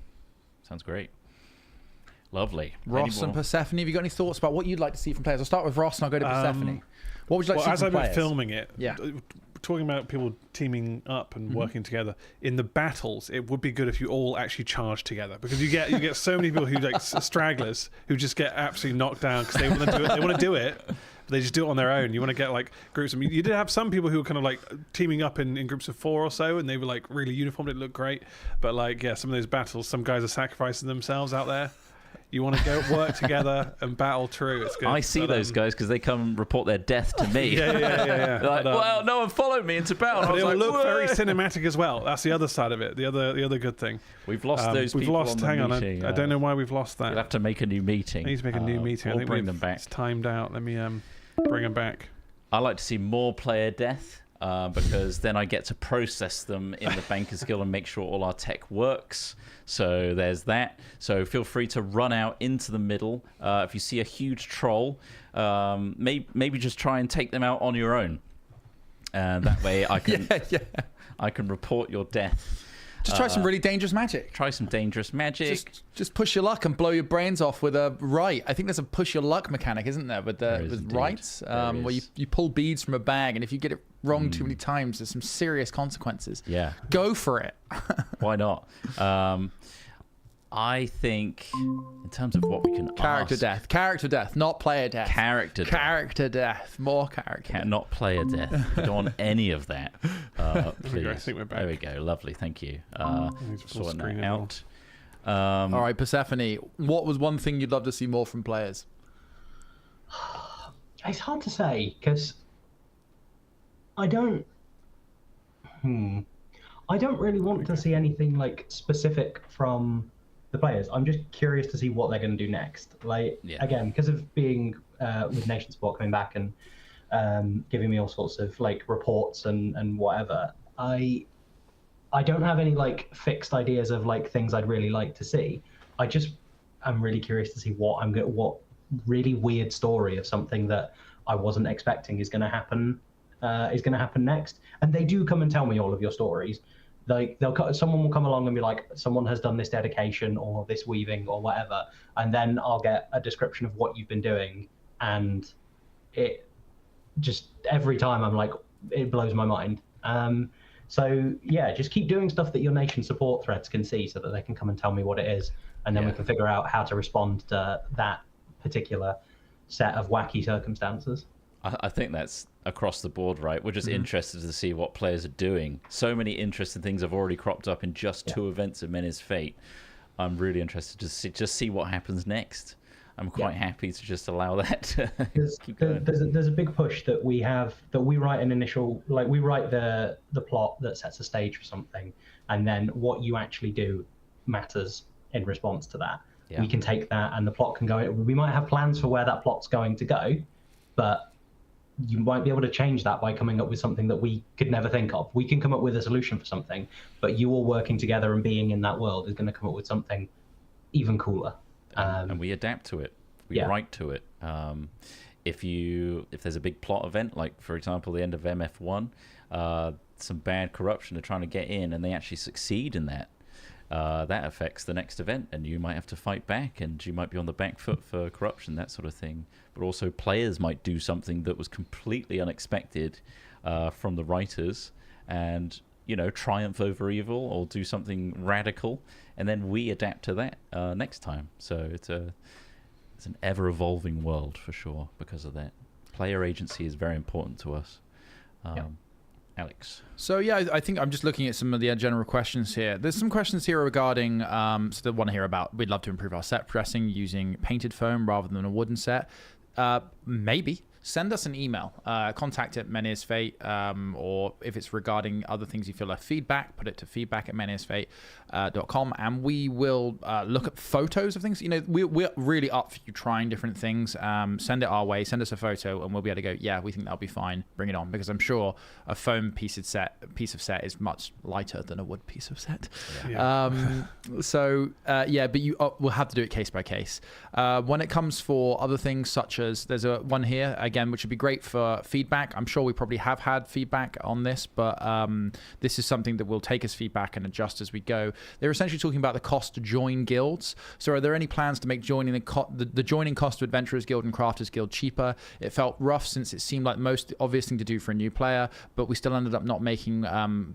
Sounds great. Lovely. Ross and Persephone, have you got any thoughts about what you'd like to see from players? I'll start with Ross and I'll go to Persephone. What would you like to see as from I've players? been filming it, Yeah. talking about people teaming up and working together in the battles, it would be good if you all actually charge together, because you get so many people who like stragglers who just get absolutely knocked down because they want to do it. They want to do it, but they just do it on their own. You want to get like groups. I mean, you did have some people who were kind of like teaming up in groups of 4 or so, and they were like really uniformed. It looked great, but like some of those battles, some guys are sacrificing themselves out there. You want to go work together and battle through. It's good. I see those guys because they come report their death to me. Yeah. Like, well, no one followed me into battle. But it'll look "Whoa." very cinematic as well. That's the other side of it. The other good thing. We've lost those we've people lost. on the Hang on, meeting. I don't know why we've lost that. We'll have to make a new meeting. I need to make a new meeting. I We'll think bring them back. It's timed out. Let me bring them back. I like to see more player death because then I get to process them in the Bankers Guild and make sure all our tech works. So there's that. So feel free to run out into the middle. If you see a huge troll, maybe just try and take them out on your own. That way I can I can report your death. Just try some really dangerous magic. Try some dangerous magic. Just push your luck and blow your brains off with a right. I think there's a push your luck mechanic, isn't there? With indeed. rights, where you pull beads from a bag, and if you get it wrong too many times, there's some serious consequences. Yeah. Go for it. Why not? I think in terms of what we can Character ask, death, not player death. Character death, more character. not player death. We don't want any of that. Please. I think we're back. There we go. Lovely. Thank you. need to full Sorting screen that it all. out. All right, Persephone, what was one thing you'd love to see more from players? It's hard to say because I don't really want to see anything like specific from the players. I'm just curious to see what they're going to do next. Like again, because of being with Nation Sport coming back and giving me all sorts of like reports and whatever. I don't have any like fixed ideas of like things I'd really like to see. I'm really curious to see what really weird story of something that I wasn't expecting is going to happen next. And they do come and tell me all of your stories. Like someone will come along and be like, someone has done this dedication or this weaving or whatever, and then I'll get a description of what you've been doing, and it just every time I'm like, it blows my mind. So yeah, just keep doing stuff that your nation support threads can see, so that they can come and tell me what it is, and then we can figure out how to respond to that particular set of wacky circumstances. I think that's across the board, right? We're just interested to see what players are doing. So many interesting things have already cropped up in just 2 events of Menhirs Fate. I'm really interested to just see what happens next. I'm quite happy to just allow that to keep going. There's a big push that we have, that we write an initial, like we write the plot that sets a stage for something, and then what you actually do matters in response to that. We can take that and the plot can go, we might have plans for where that plot's going to go, but you might be able to change that by coming up with something that we could never think of. We can come up with a solution for something, but you all working together and being in that world is going to come up with something even cooler. And we adapt to it. We write to it. If there's a big plot event, like for example the end of MF1, some bad corruption are trying to get in, and they actually succeed in that. That affects the next event, and you might have to fight back, and you might be on the back foot for corruption, that sort of thing. But also players might do something that was completely unexpected from the writers, and triumph over evil or do something radical, and then we adapt to that next time. So it's an ever-evolving world for sure because of that. Player agency is very important to us. Alex. So I think I'm just looking at some of the general questions here. There's some questions here regarding so the one here about we'd love to improve our set dressing using painted foam rather than a wooden set. Maybe. send us an email, contact at Menhirs Fate, or if it's regarding other things you feel like feedback, put it to feedback@menhirsfate.com, and we will look at photos of things. You know, we're really up for you trying different things. Send it our way, send us a photo, and we'll be able to go, yeah, we think that'll be fine, bring it on, because I'm sure a foam piece of set is much lighter than a wood piece of set. Yeah. But we'll have to do it case by case. When it comes for other things, such as there's one here again, which would be great for feedback. I'm sure we probably have had feedback on this, but this is something that we'll take as feedback and adjust as we go. They're essentially talking about the cost to join guilds. So are there any plans to make joining the joining cost of Adventurers Guild and Crafters Guild cheaper? It felt rough since it seemed like the most obvious thing to do for a new player, but we still ended up not making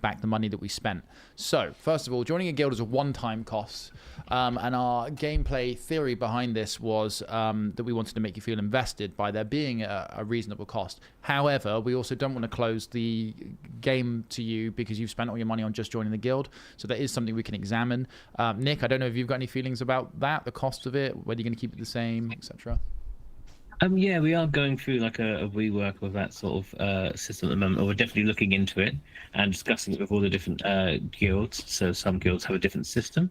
back the money that we spent. So first of all, joining a guild is a one-time cost, and our gameplay theory behind this was that we wanted to make you feel invested by there being a reasonable cost. However, we also don't want to close the game to you because you've spent all your money on just joining the guild. So that is something we can examine. Nick, I don't know if you've got any feelings about that, the cost of it, whether you're going to keep it the same, etc. Yeah, we are going through like a rework of that sort of system at the moment. Or we're definitely looking into it and discussing it with all the different guilds. So some guilds have a different system.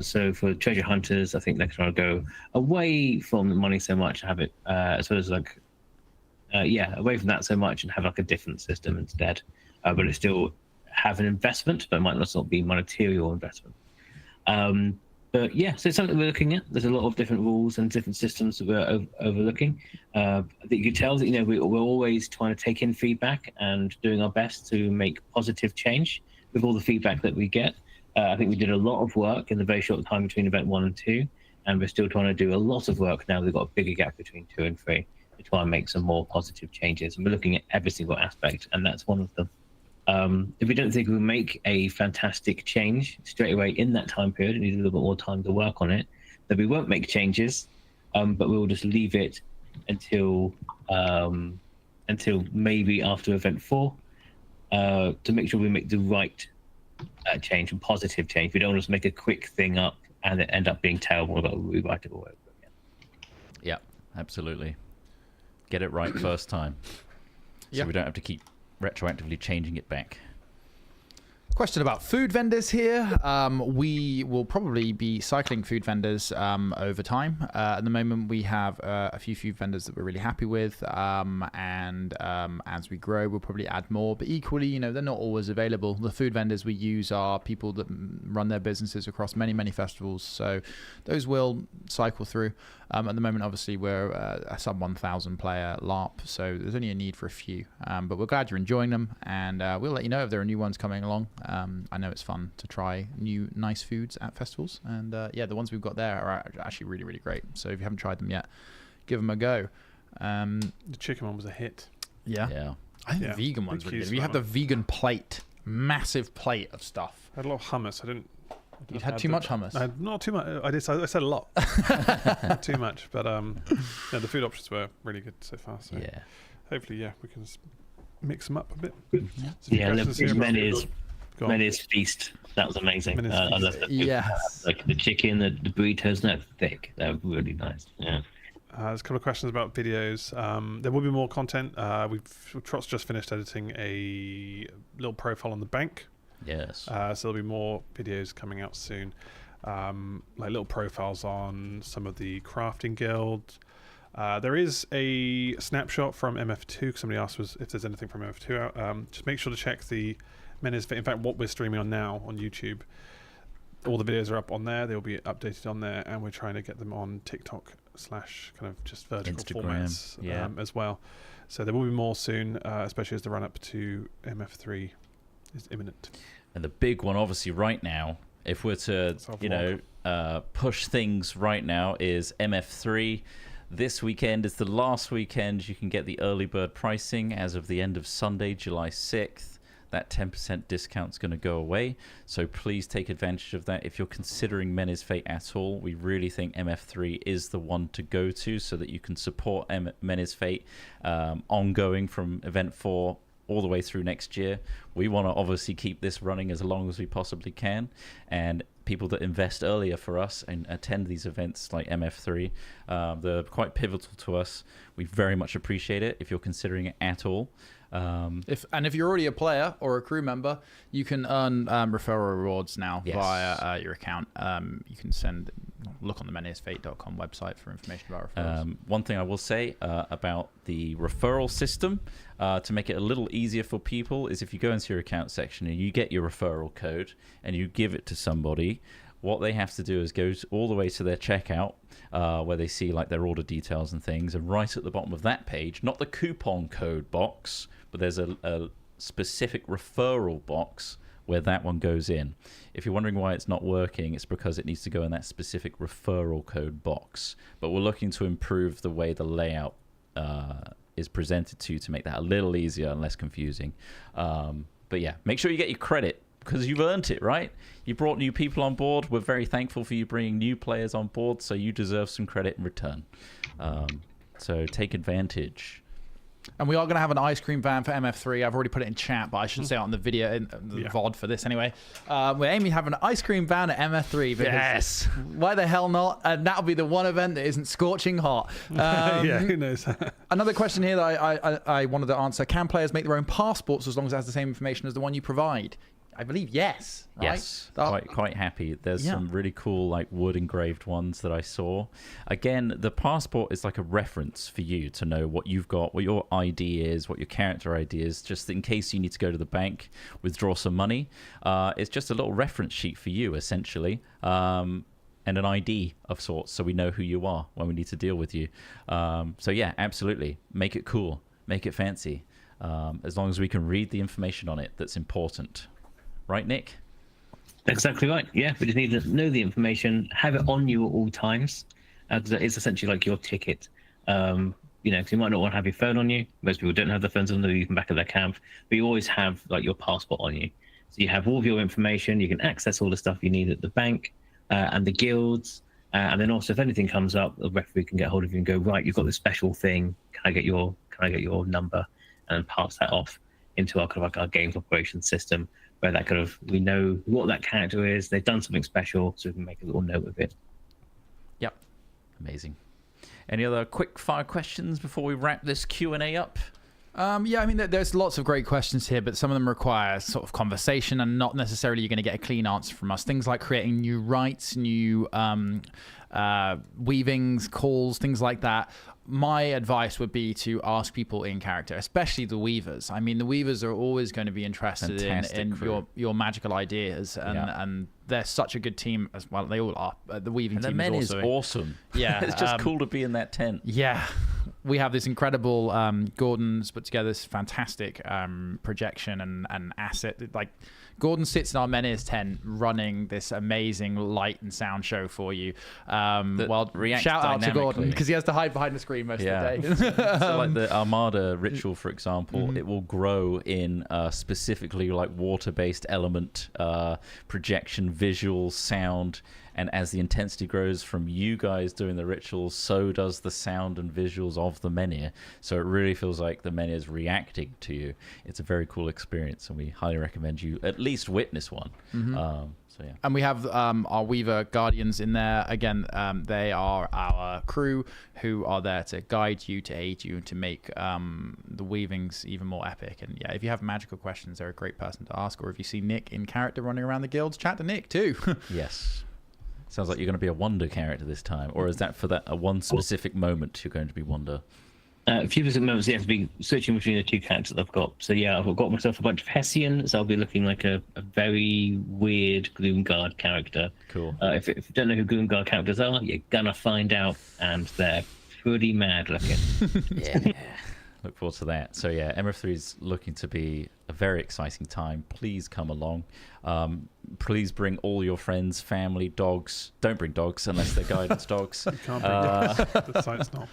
So for treasure hunters, I think they're trying to go away from the money so much, have it as well as like away from that so much and have like a different system instead. But it still have an investment, but it might not be monetary investment. But yeah, so it's something we're looking at. There's a lot of different rules and different systems that we're overlooking. I think you can tell that we're always trying to take in feedback and doing our best to make positive change with all the feedback that we get. I think we did a lot of work in the very short time between event 1 and 2, and we're still trying to do a lot of work now. We've got a bigger gap between 2 and 3 to try and make some more positive changes. And we're looking at every single aspect, and that's one of them. If we don't think we'll make a fantastic change straight away in that time period, and need a little bit more time to work on it, then we won't make changes, but we'll just leave it until maybe after event 4 to make sure we make the right change and positive change. We don't just make a quick thing up and it end up being terrible. We've got to rewrite it all over again. Yeah, absolutely. Get it right first time. So we don't have to keep retroactively changing it back. Question about food vendors here. We will probably be cycling food vendors over time. At the moment, we have a few food vendors that we're really happy with, and as we grow, we'll probably add more. But equally, they're not always available. The food vendors we use are people that run their businesses across many, many festivals, so those will cycle through. At the moment, obviously, we're a sub 1,000 player LARP, so there's only a need for a few. But we're glad you're enjoying them, and we'll let you know if there are new ones coming along. I know it's fun to try new nice foods at festivals, and the ones we've got there are actually really, really great. So if you haven't tried them yet, give them a go. The chicken one was a hit. Yeah. I think the vegan one's really good. You have one. the vegan plate, massive plate of stuff. I had a lot of hummus. You've had too much hummus. Not too much. I said a lot. Not too much, but the food options were really good so far. So hopefully, we can mix them up a bit. Yeah, Menhirs Feast. That was amazing. I love that. Yes. Like the chicken, the burritos, they're thick. They're really nice. Yeah. There's a couple of questions about videos. There will be more content. Trot's just finished editing a little profile on the bank. Yes. So there'll be more videos coming out soon, like little profiles on some of the crafting guilds. There is a snapshot from MF2, because somebody asked us if there's anything from MF2 out. Just make sure to check the Menhirs Fate. In fact, what we're streaming on now on YouTube, all the videos are up on there. They'll be updated on there, and we're trying to get them on TikTok / kind of just vertical Instagram, formats as well. So there will be more soon, especially as the run up to MF3 is imminent. And the big one, obviously, right now, if we're to, push things right now, is MF3. This weekend is the last weekend you can get the early bird pricing as of the end of Sunday, July 6th. That 10% discount's going to go away, so please take advantage of that. If you're considering Menhirs Fate at all, we really think MF3 is the one to go to so that you can support Menhirs Fate ongoing from Event 4 all the way through next year. We want to obviously keep this running as long as we possibly can, and people that invest earlier for us and attend these events like MF3. They're quite pivotal to us. We very much appreciate it if you're considering it at all. If you're already a player or a crew member, you can earn referral rewards now via your account. You can look on the menhirsfate.com website for information about referrals. One thing I will say about the referral system to make it a little easier for people is if you go into your account section and you get your referral code and you give it to somebody, what they have to do is go all the way to their checkout where they see like their order details and things, and right at the bottom of that page, not the coupon code box, but there's a specific referral box where that one goes in. If you're wondering why it's not working, it's because it needs to go in that specific referral code box. But we're looking to improve the way the layout is presented to make that a little easier and less confusing. But yeah, make sure you get your credit because you've earned it, right? You brought new people on board. We're very thankful for you bringing new players on board, so you deserve some credit in return. So take advantage. And we are going to have an ice cream van for MF3. I've already put it in chat, but I should say it on the video, in the VOD for this anyway. We're aiming to have an ice cream van at MF3. Because yes. Why the hell not? And that'll be the one event that isn't scorching hot. Yeah, who knows? Another question here that I wanted to answer. Can players make their own passports as long as it has the same information as the one you provide? I believe yes. Right? Yes, quite happy. There's some really cool like wood engraved ones that I saw. Again, the passport is like a reference for you to know what you've got, what your ID is, what your character ID is, just in case you need to go to the bank, withdraw some money. It's just a little reference sheet for you, essentially. And an ID of sorts, so we know who you are when we need to deal with you. So yeah, absolutely. Make it cool. Make it fancy. As long as we can read the information on it that's important. Right, Nick? Exactly right. Yeah, we just need to know the information, have it on you at all times, because it's essentially like your ticket. Because you might not want to have your phone on you. Most people don't have their phones on them, even back at their camp. But you always have like your passport on you. So you have all of your information. You can access all the stuff you need at the bank and the guilds. And then also, if anything comes up, the referee can get hold of you and go, right, you've got this special thing. Can I get your number? And pass that off into our kind of like our games operations system, where that kind of we know what that character is. They've done something special, so we can make a little note of it. Yep, amazing. Any other quick fire questions before we wrap this Q&A up? Yeah, I mean, there's lots of great questions here, but some of them require sort of conversation and not necessarily you're going to get a clean answer from us. Things like creating new rights, new weavings, calls, things like that. My advice would be to ask people in character, especially the weavers. I mean, the weavers are always going to be interested in your magical ideas, and they're such a good team as well. They all are. The weaving team is awesome. Yeah, it's just cool to be in that tent. Yeah, we have this incredible Gordon's put together this fantastic projection and asset. Like Gordon sits in our Menhirs tent running this amazing light and sound show for you. Shout out to Gordon because he has to hide behind the screen most of the day. So like the Armada ritual, for example, it will grow in specifically like water-based element projection, visual, sound. And as the intensity grows from you guys doing the rituals, so does the sound and visuals of the menhir. So it really feels like the menhir is reacting to you. It's a very cool experience, and we highly recommend you at least witness one. So yeah. And we have our Weaver Guardians in there. Again, they are our crew who are there to guide you, to aid you, to make the weavings even more epic. And yeah, if you have magical questions, they're a great person to ask. Or if you see Nick in character running around the guilds, chat to Nick too. Yes. Sounds like you're going to be a Wonder character this time. Or is that for that one specific moment you're going to be Wonder? A few specific moments, yeah, to be switching between the two characters that I've got. So yeah, I've got myself a bunch of Hessian, so I'll be looking like a very weird Gloomguard character. Cool. If you don't know who Gloomguard characters are, you're going to find out, and they're pretty mad looking. Yeah. Look forward to that. So yeah, MF3 is looking to be a very exciting time. Please come along. Please bring all your friends, family, dogs. Don't bring dogs unless they're guidance dogs. You can't bring dogs. The site's not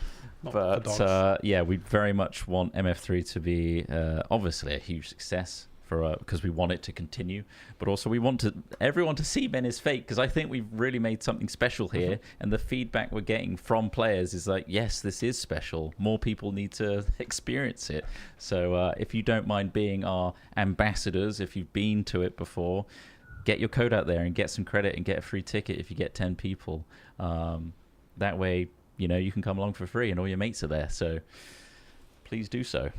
for dogs. Yeah, we very much want MF3 to be obviously a huge success because we want it to continue, but also we want everyone to see Menhirs Fate, because I think we've really made something special here, and the feedback we're getting from players is like, yes, this is special. More people need to experience it. So if you don't mind being our ambassadors, if you've been to it before, get your code out there and get some credit and get a free ticket if you get 10 people. That way, you can come along for free and all your mates are there. So please do so.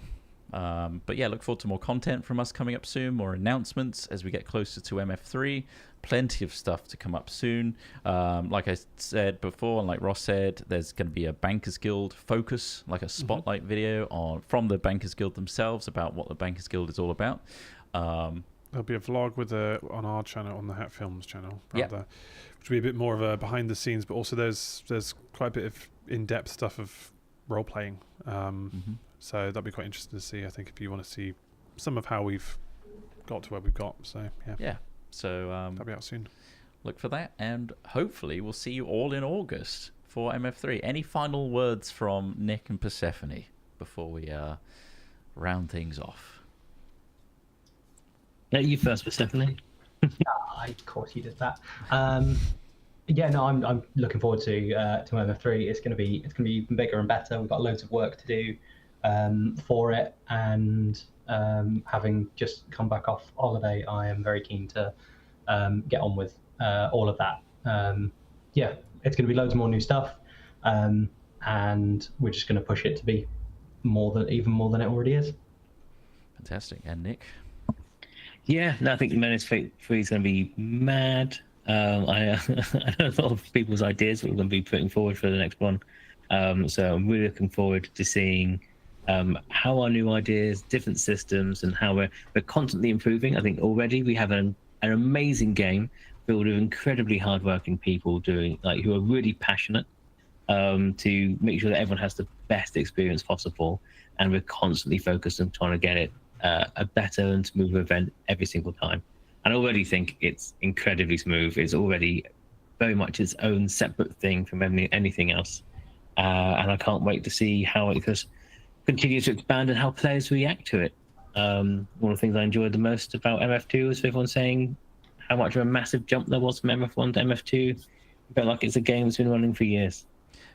But yeah, look forward to more content from us coming up soon, more announcements as we get closer to MF3. Plenty of stuff to come up soon. Like I said before, and like Ross said, there's going to be a Bankers Guild focus, like a spotlight video from the Bankers Guild themselves about what the Bankers Guild is all about. There'll be a vlog on our channel, on the Hat Films channel, rather, which will be a bit more of a behind the scenes, but also there's quite a bit of in-depth stuff of role playing. So that'd be quite interesting to see. I think if you want to see some of how we've got to where we've got. So yeah. So that'll be out soon. Look for that, and hopefully we'll see you all in August for MF3. Any final words from Nick and Persephone before we round things off? Yeah, you first, Persephone. Of course you did that. Yeah, no, I'm looking forward to MF3. It's gonna be even bigger and better. We've got loads of work to do for it, and having just come back off holiday, I am very keen to get on with all of that. Yeah, it's gonna be loads more new stuff, and we're just gonna push it to be even more than it already is. Fantastic. And Nick? Yeah, no, I think Menhirs Fate 3 is going to be mad. I know a lot of people's ideas that we're going to be putting forward for the next one. So I'm really looking forward to seeing how our new ideas, different systems, and how we're constantly improving. I think already we have an amazing game filled with incredibly hardworking people who are really passionate to make sure that everyone has the best experience possible. And we're constantly focused on trying to get it a better and smoother event every single time. And I already think it's incredibly smooth. It's already very much its own separate thing from anything else. And I can't wait to see how it continues to expand and how players react to it. One of the things I enjoyed the most about MF2 was everyone saying how much of a massive jump there was from MF1 to MF2. It felt like it's a game that's been running for years.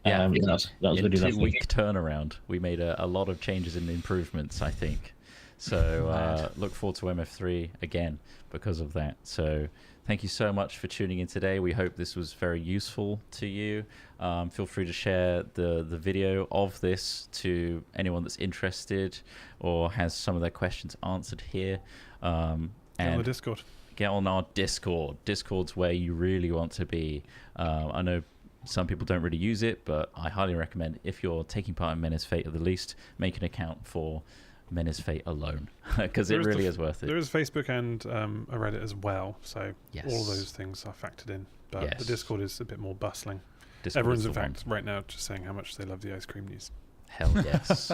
Yeah, that was really lovely. 2-week turnaround. We made a lot of changes and improvements, I think. So look forward to MF3 again because of that. So thank you so much for tuning in today. We hope this was very useful to you. Feel free to share the video of this to anyone that's interested or has some of their questions answered here. And on the Discord. Get on our Discord. Discord's where you really want to be. I know some people don't really use it, but I highly recommend, if you're taking part in Menhirs Fate at the least, make an account for Menhirs Fate alone, because it really is worth it. There is Facebook and a Reddit as well, so yes, all those things are factored in. But yes, the Discord is a bit more bustling. Discord Everyone's in fact right now just saying how much they love the ice cream news. Hell yes.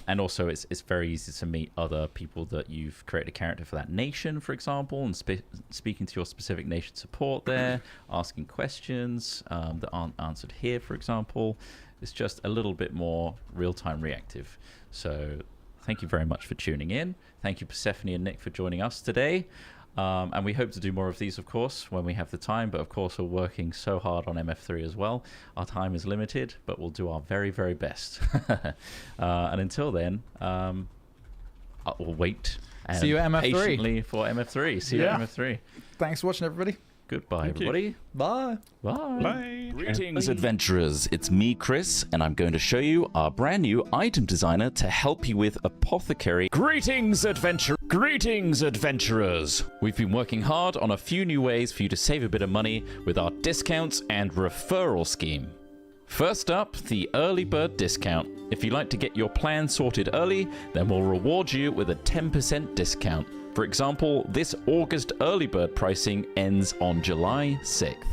And also it's very easy to meet other people that you've created a character for that nation, for example, and speaking to your specific nation support there, asking questions that aren't answered here, for example. It's just a little bit more real-time reactive. So thank you very much for tuning in. Thank you, Persephone and Nick, for joining us today. And we hope to do more of these, of course, when we have the time. But, of course, we're working so hard on MF3 as well. Our time is limited, but we'll do our very, very best. And until then, we'll wait and see you at MF3. Patiently for MF3. See you at MF3. Thanks for watching, everybody. Goodbye, Thank you. everybody. Bye. Bye. Bye. Greetings, adventurers. It's me, Chris, and I'm going to show you our brand new item designer to help you with Apothecary. Greetings, adventurers. We've been working hard on a few new ways for you to save a bit of money with our discounts and referral scheme. First up, the early bird discount. If you'd like to get your plan sorted early, then we'll reward you with a 10% discount. For example, this August early bird pricing ends on July 6th.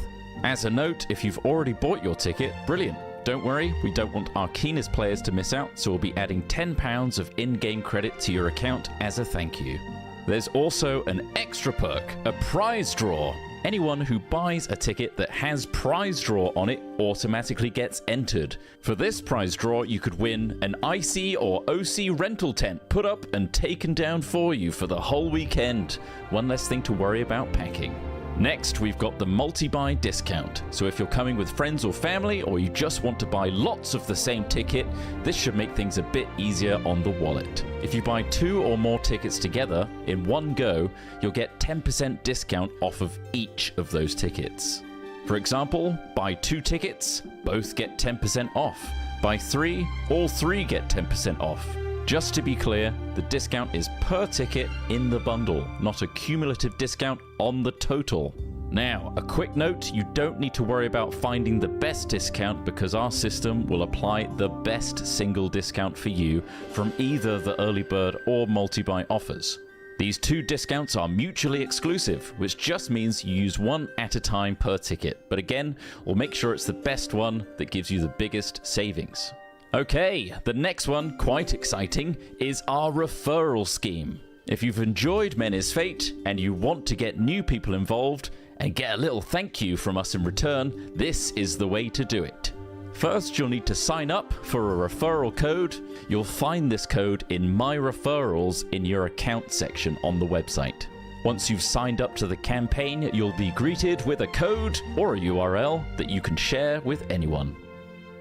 As a note, if you've already bought your ticket, brilliant. Don't worry, we don't want our keenest players to miss out, so we'll be adding £10 of in-game credit to your account as a thank you. There's also an extra perk, a prize draw. Anyone who buys a ticket that has prize draw on it automatically gets entered. For this prize draw, you could win an IC or OC rental tent put up and taken down for you for the whole weekend. One less thing to worry about packing. Next, we've got the multi-buy discount. So if you're coming with friends or family, or you just want to buy lots of the same ticket, this should make things a bit easier on the wallet. If you buy 2 or more tickets together in one go, you'll get 10% discount off of each of those tickets. For example, buy 2 tickets, both get 10% off. Buy 3, all 3 get 10% off. Just to be clear, the discount is per ticket in the bundle, not a cumulative discount on the total. Now, a quick note, you don't need to worry about finding the best discount because our system will apply the best single discount for you from either the early bird or multi-buy offers. These 2 discounts are mutually exclusive, which just means you use one at a time per ticket. But again, we'll make sure it's the best one that gives you the biggest savings. Okay, the next one, quite exciting, is our referral scheme. If you've enjoyed Menhirs Fate and you want to get new people involved and get a little thank you from us in return, this is the way to do it. First, you'll need to sign up for a referral code. You'll find this code in My Referrals in your account section on the website. Once you've signed up to the campaign, you'll be greeted with a code or a URL that you can share with anyone.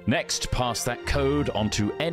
Next, pass that code onto any